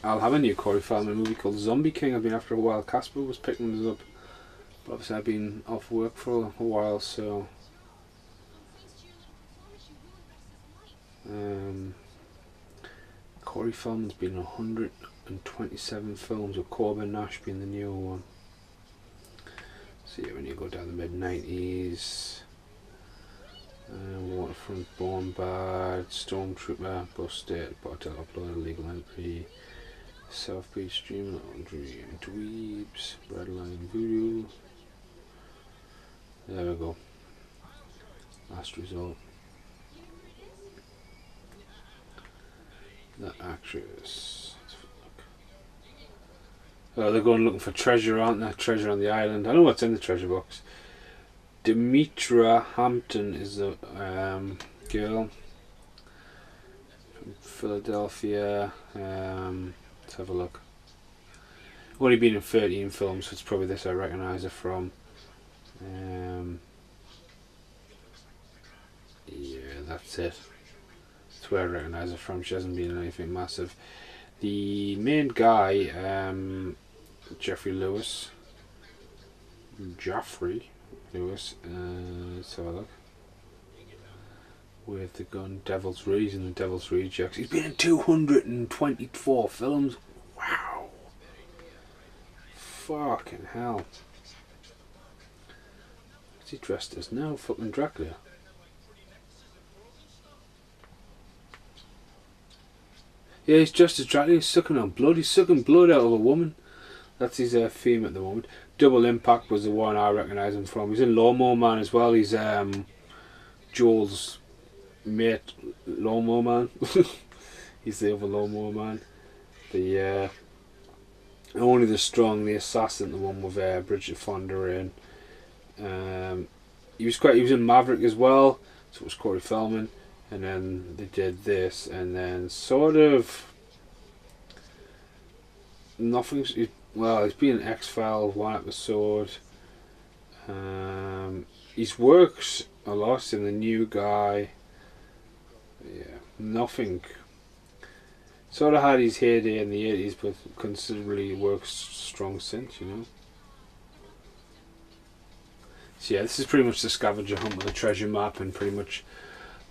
I'll have a new Corey Feldman movie called Zombie King. I've been after a while. Casper was picking this up, but obviously I've been off work for a while, so Corey Feldman's been in 127 films, with Corbin Nash being the newer one. So yeah, when you go down the mid-90s, Waterfront, Born Bad, Stormtrooper, Busted, Bottle Upload, Illegal Entry, South Beach, Dream, Dream, Dweebs, Redline, Voodoo. There we go. Last Result. The actress. Oh, they're going looking for treasure, aren't they? Treasure on the island. I know what's in the treasure box. Demetra Hampton is the girl from Philadelphia. Let's have a look. Only been in 13 films, so it's probably this I recognise her from. Yeah, that's it. That's where I recognise her from. She hasn't been in anything massive. The main guy, Geoffrey Lewis. Let's have a look. with the gun, Devil's Reeds and the Devil's Rejects. He's been in 224 films. Wow. Fucking hell. What's he dressed as now? Fucking Dracula. Yeah, he's dressed as Dracula. He's sucking on blood. He's sucking blood out of a woman. That's his theme at the moment. Double Impact was the one I recognise him from. He's in Lawnmower Man as well. He's Joel's mate, Lawnmower Man. He's the other Lawnmower Man. The Only the Strong, the Assassin, the one with Bridget Fonda in. He was in Maverick as well. So it was Corey Feldman. And then they did this, and then sort of nothing's. Well, he's been in X-Files, one episode. He's works a lot in The New Guy. Yeah, nothing. Sort of had his heyday in the 80s, but considerably works strong since, you know. So yeah, this is pretty much the scavenger hunt with the treasure map and pretty much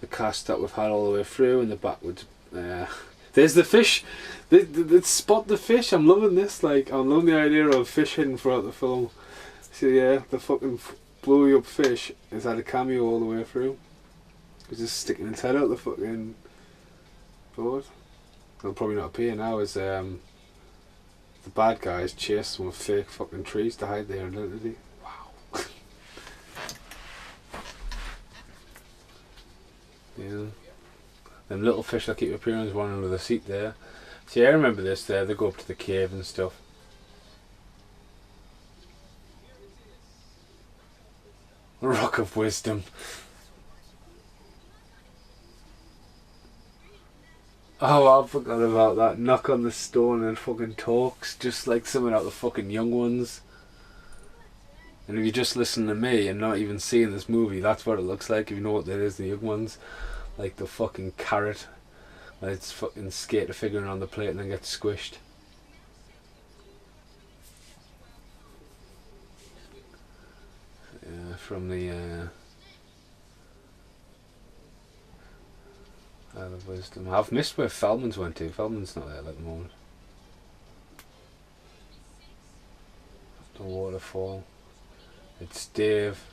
the cast that we've had all the way through, and the backwards. There's the fish. Let's spot the fish. I'm loving this. Like, I'm loving the idea of fish hidden throughout the film. So yeah, the fucking blowy up fish has had a cameo all the way through. He's just sticking his head out the fucking board. He'll probably not appear now as the bad guys chase them with fake fucking trees to hide their identity. Wow. Yeah. Them little fish that keep appearing is one under the seat there. See, I remember this there. They go up to the cave and stuff. Rock of Wisdom. Oh, I forgot about that. Knock on the stone and fucking talks, just like something out of the fucking Young Ones. And if you just listen to me and not even seeing this movie, that's what it looks like. If you know what that is, the Young Ones, like the fucking carrot. It's fucking skate a figure on the plate and then gets squished. Yeah, from the Isle of Wisdom. I've missed where Feldman's went to. Feldman's not there at the moment. The waterfall. It's Dave,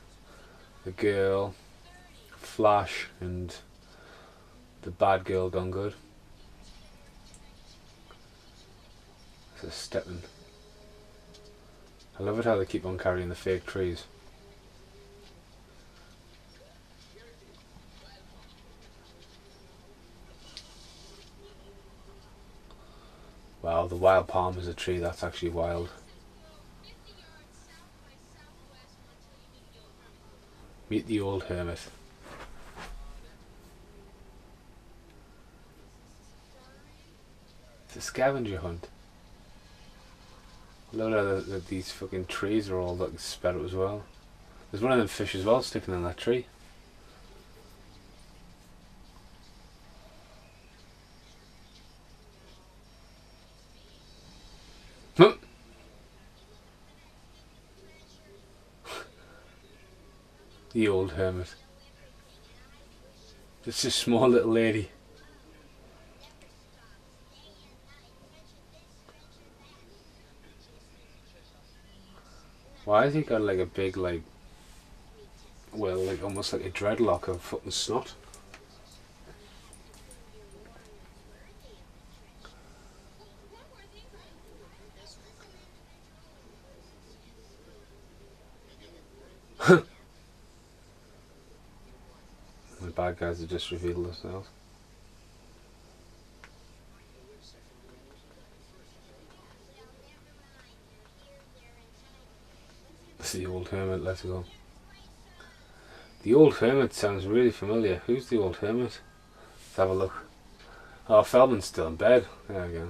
the girl, Flash, and the bad girl gone good. This is stepping. I love it how they keep on carrying the fake trees. Wow, the wild palm is a tree that's actually wild. Meet the old hermit. It's a scavenger hunt. I love that these fucking trees are all looking spread out as well. There's one of them fish as well sticking in that tree. Huh. The old hermit. Just a small little lady. Why has he got like a big, like, well, like almost like a dreadlock of fucking snot? The bad guys have just revealed themselves. It's the old hermit, let's go. The old hermit sounds really familiar. Who's the old hermit? Let's have a look. Oh, Feldman's still in bed. There we go.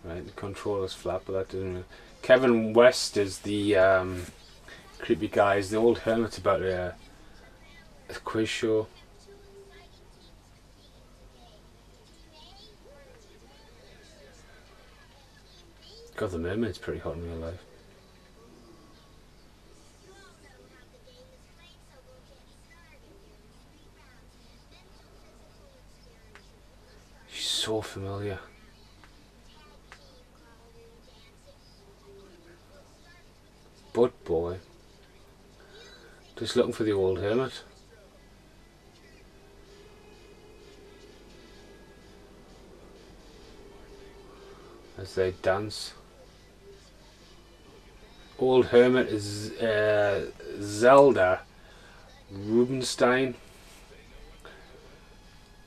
Right, the controller's flat, but that doesn't really... Kevin West is the creepy guy. Is the old hermit's about a quiz show. God, the mermaid's pretty hot in real life. She's so familiar. But boy, just looking for the old hermit. As they dance. Old hermit is Zelda Rubinstein,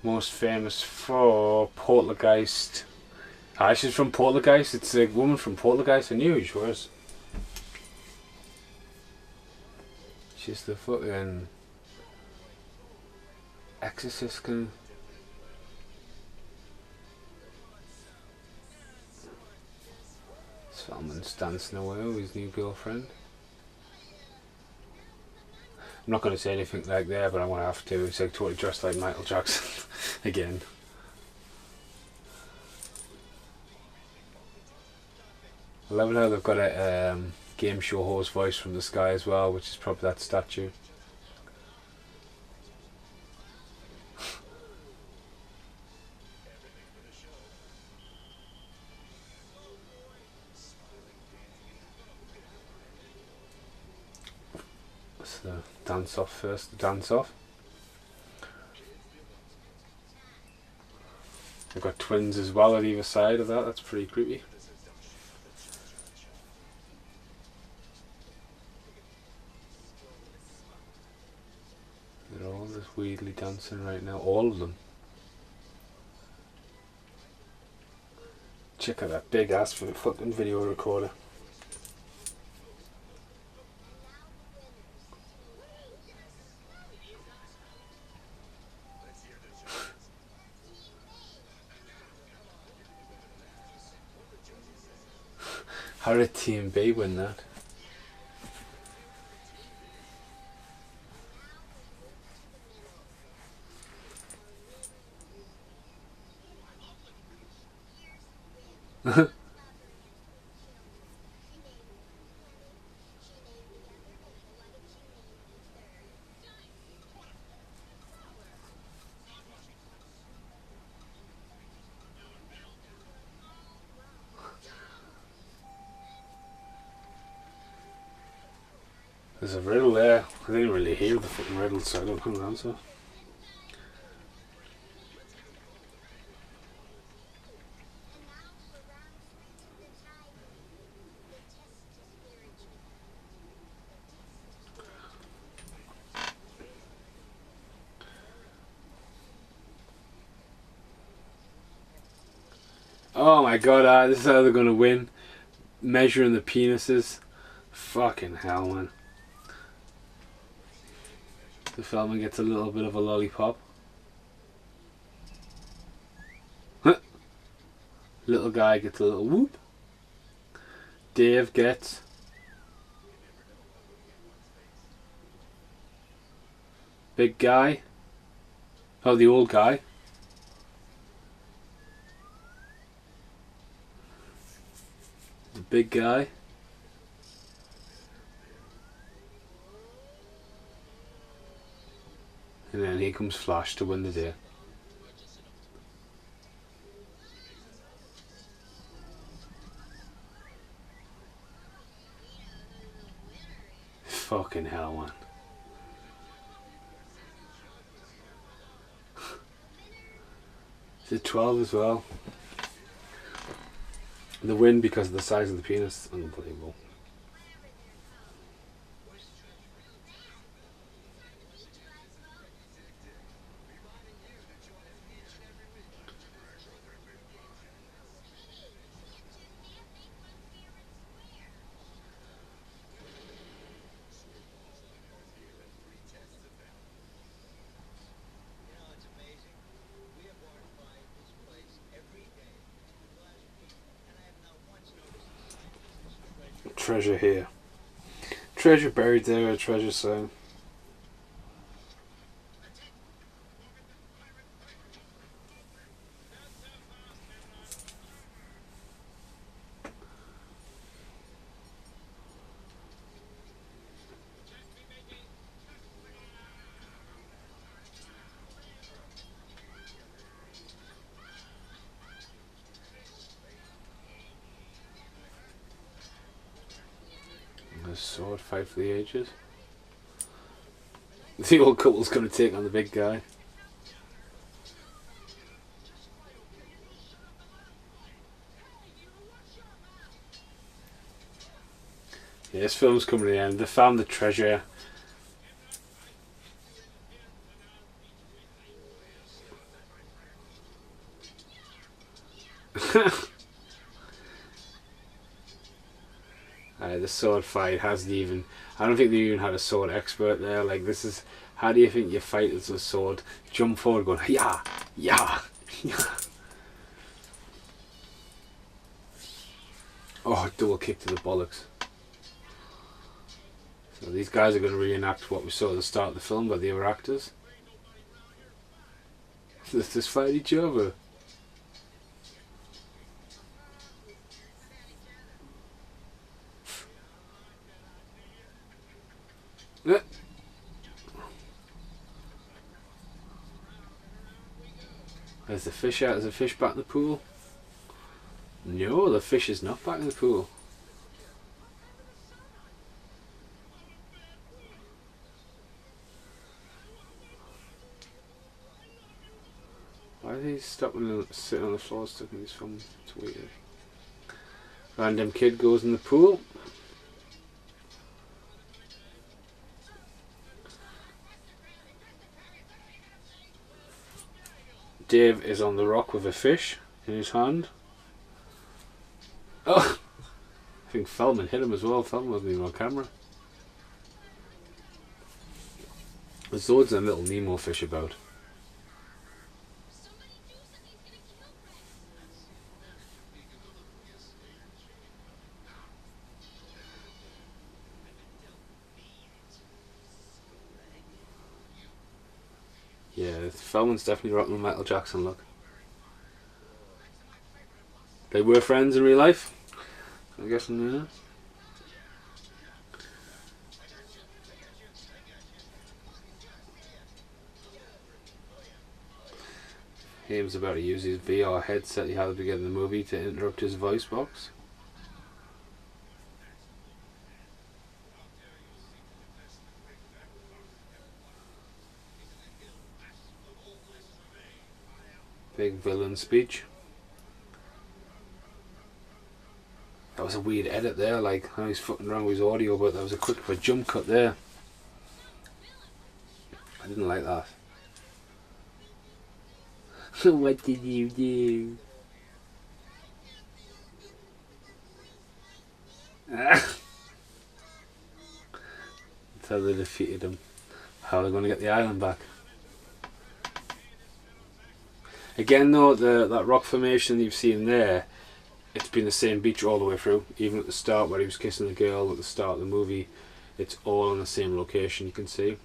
most famous for Poltergeist. Ah, she's from Poltergeist. It's a woman from Poltergeist. I knew she was. She's the fucking exorcist kind. Salman's dancing away with his new girlfriend. I'm not going to say anything like that, but I'm going to have to. It's like totally dressed like Michael Jackson again. I love it how they've got a game show host voice from the sky as well, which is probably that statue. So dance off first. Dance off. They've got twins as well at either side of that. That's pretty creepy. They're all just weirdly dancing right now. All of them. Check out that big ass for the fucking video recorder. How did Team B win that? There's a riddle there. I didn't really hear the fucking riddle, so I don't know the answer. Oh my god, this is how they're gonna win. Measuring the penises. Fucking hell, man. The filmer gets a little bit of a lollipop. Little guy gets a little whoop. Dave gets big guy. Oh, the old guy. The big guy. And then here comes Flash to win the day. Fucking hell, man. Is it 12 as well? The win because of the size of the penis. Unbelievable. Treasure here. Treasure buried there, a treasure zone. sword fight for the ages. The old couple's going to take on the big guy. Yeah, this film's coming to the end. They found the treasure. The sword fight hasn't even... I don't think they even had a sword expert there. Like, this is... How do you think you fight with a sword? Jump forward going, yeah, yeah, yeah. Oh, double kick to the bollocks. So these guys are going to reenact what we saw at the start of the film by the other actors. Let's just fight each other. There's the fish out. Is the fish back in the pool? No, the fish is not back in the pool. Why is he stopping and sitting on the floor stuck in his phone? It's weird. Random kid goes in the pool. Dave is on the rock with a fish in his hand. Oh! I think Feldman hit him as well. Feldman wasn't even on camera. There's loads of little Nemo fish about. Yeah, Feldman's definitely rocking the Michael Jackson look. They were friends in real life, I'm guessing, yeah. Haim's about to use his VR headset he had at the beginning of the movie to interrupt his voice box. Big villain speech. That was a weird edit there, like I was fucking wrong with his audio, but that was a quick jump cut there. I didn't like that. What did you do? That's how they defeated him. How are they going to get the island back? Again though, that rock formation you've seen there, it's been the same beach all the way through. Even at the start where he was kissing the girl at the start of the movie, it's all on the same location, you can see.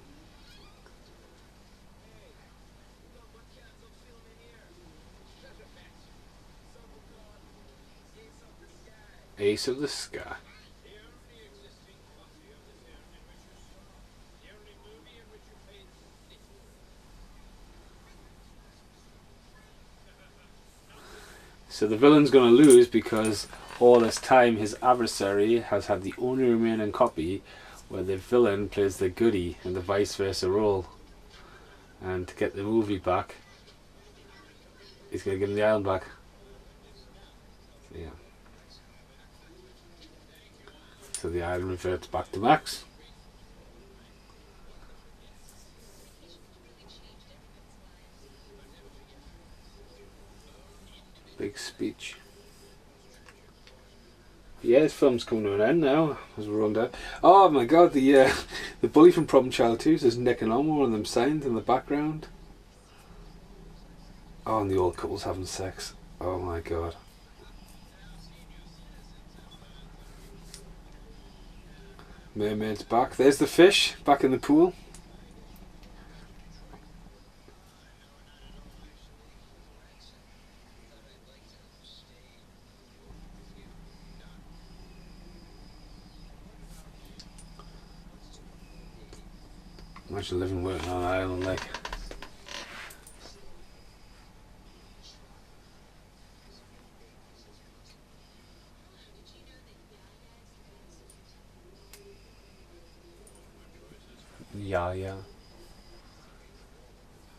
Ace of the Sky. So the villain's going to lose because all this time his adversary has had the only remaining copy where the villain plays the goodie in the vice versa role. And to get the movie back, he's going to give him the island back. So, yeah. So the island reverts back to Max. Big speech. Yeah, this film's coming to an end now as we run down. Oh my god, the bully from Problem Child 2 is necking on one of them signs in the background. Oh, and the old couple's having sex. Oh my god. Mermaid's back. There's the fish back in the pool. Imagine living working on an island like. Yeah.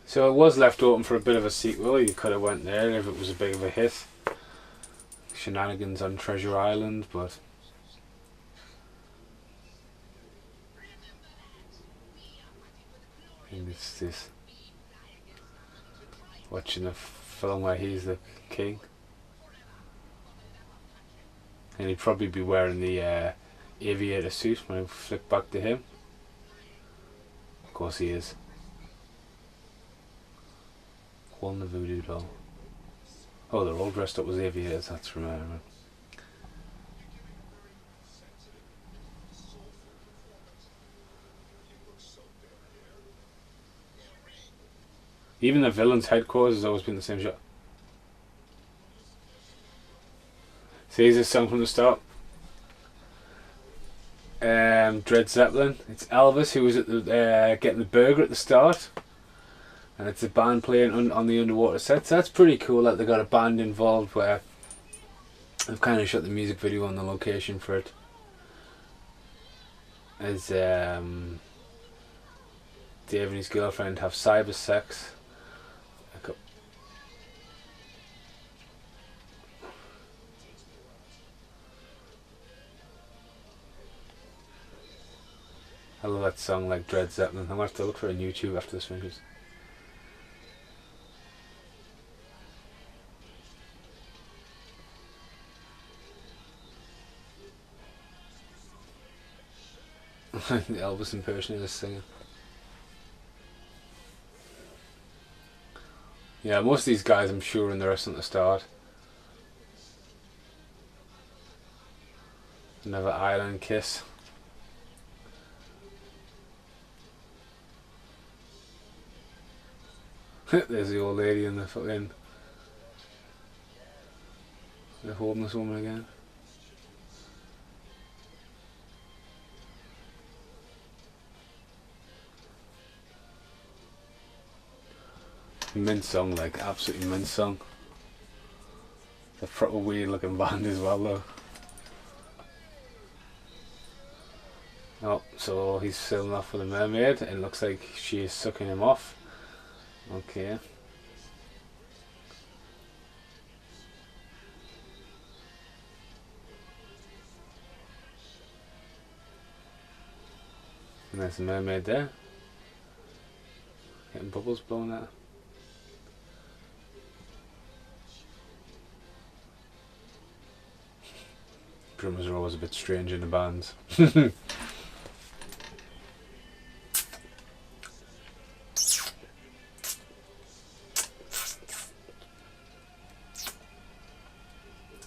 So it was left open for a bit of a sequel. You could have went there if it was a big of a hit. Shenanigans on Treasure Island, but and it's this watching a film where he's the king, and he'd probably be wearing the aviator suit when I flick back to him. Of course he is. Holding the voodoo doll. Oh, they're all dressed up as aviators, that's remember. Even the villain's headquarters has always been the same shot. See, here's this song from the start. Dred Zeppelin. It's Elvis who was at the getting the burger at the start, and it's a band playing on the underwater sets. That's pretty cool that they got a band involved where they've kind of shot the music video on the location for it. As Dave and his girlfriend have cyber sex. I love that song, like Dred Zeppelin. I'm going to have to look for it on YouTube after this finishes. The Elvis impersonator singing. Yeah, most of these guys I'm sure in the rest at the start. Another island kiss. There's the old lady and the fucking the homeless woman again. Mint song, like absolutely mint song. The proper weird looking band as well though. Oh, so he's sailing off with a mermaid and it looks like she is sucking him off. Okay. And there's the mermaid there. Getting bubbles blowing at her. Drummers are always a bit strange in the bands.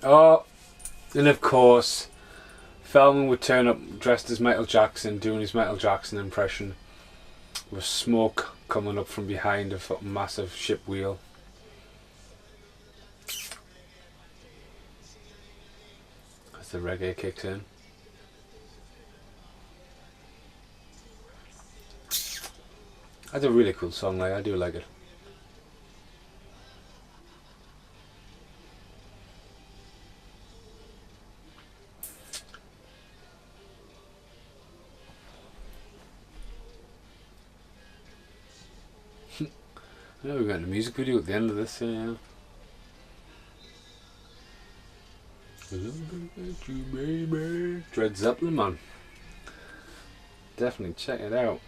Oh, and of course, Feldman would turn up dressed as Michael Jackson, doing his Michael Jackson impression, with smoke coming up from behind a massive ship wheel. As the reggae kicked in. That's a really cool song, like I do like it. Yeah, we've got a music video at the end of this, yeah. You, baby. Dred Zeppelin, man. Definitely check it out.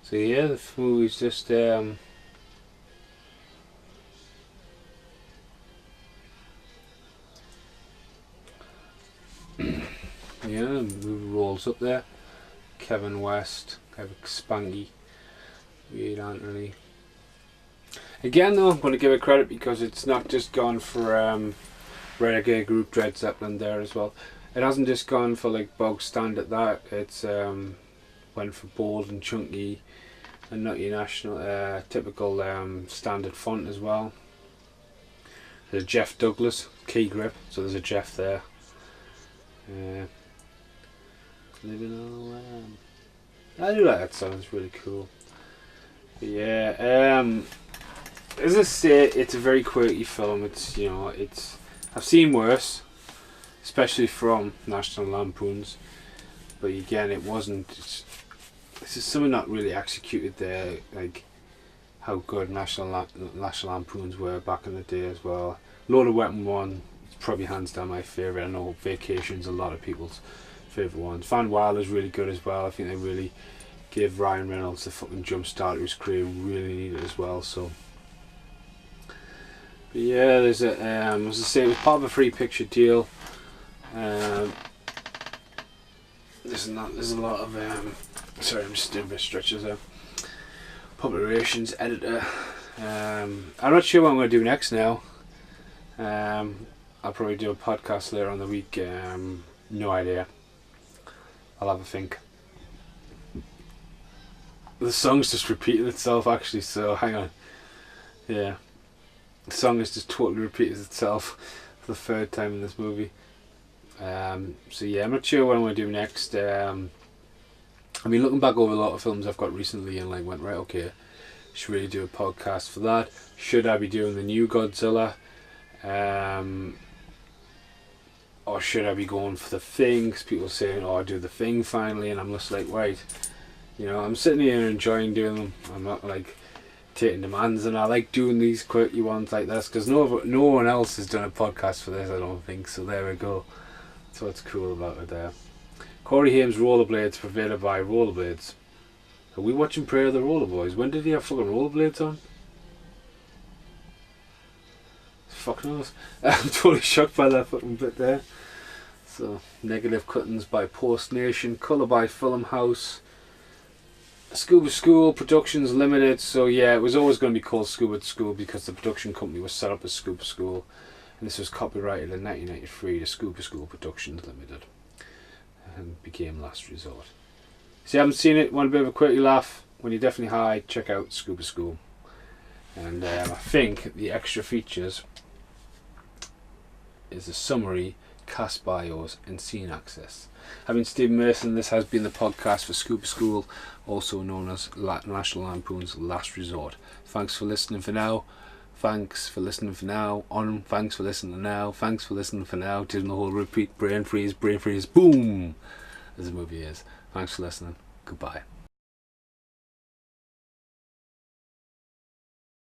So yeah, the movie's just yeah, the movie rolls up there. Kevin West, Kevin Spanky, Weird Anthony. Again though, I'm going to give it credit because it's not just gone for reggae group Dred Zeppelin there as well. It hasn't just gone for like bog standard that, it's went for bold and chunky and not your national typical standard font as well. There's Jeff Douglas key grip, so there's a Jeff there. Living on a Lamb. I do like that song, it's really cool. But yeah, as I say, it's a very quirky film. It's, you know, it's, I've seen worse, especially from National Lampoons, but again, it wasn't, this is something not really executed there, like how good National Lampoons were back in the day as well. Load of Weapon 1 is probably hands down my favourite. I know Vacation's a lot of people's favourite ones. Van Wilder's really good as well. I think they really gave Ryan Reynolds the fucking jump start his career really needed as well. So, but yeah, there's a as I say, it was part of a free picture deal. There's a lot of sorry, I'm just doing a bit of stretches there. Public relations editor. I'm not sure what I'm going to do next now. I'll probably do a podcast later on the week. No idea. I'll have a think. The song's just repeated itself actually, so hang on. Yeah. The song has just totally repeated itself for the third time in this movie. So yeah, I'm not sure what I'm going to do next. I mean, looking back over a lot of films I've got recently and like went, right, okay, should really do a podcast for that. Should I be doing the new Godzilla? Or should I be going for The Thing? Because people are saying, oh, I do The Thing finally, and I'm just like, wait, you know, I'm sitting here enjoying doing them. I'm not like taking demands, and I like doing these quirky ones like this because no one else has done a podcast for this, I don't think. So there we go. That's what's cool about it there. Corey Haim's Rollerblades, provided by Rollerblades. Are we watching Prayer of the Roller Boys? When did he have fucking rollerblades on? Fuck knows. I'm totally shocked by that fucking bit there. So, negative cuttings by Post Nation, colour by Film House, Scuba School Productions Limited. So yeah, it was always going to be called Scuba School because the production company was set up as Scuba School, and this was copyrighted in 1993 to Scuba School Productions Limited, and became Last Resort. If you haven't seen it, want a bit of a quirky laugh, when you're definitely high, check out Scuba School. And I think the extra features is a summary, cast bios and scene access. I've been Stephen Mason. This has been the podcast for Scuba School, also known as National Lampoon's Last Resort. Thanks for listening for now. Thanks for listening for now. Thanks for listening now. Thanks for listening for now. Doing the whole repeat brain freeze, boom, as the movie is. Thanks for listening. Goodbye.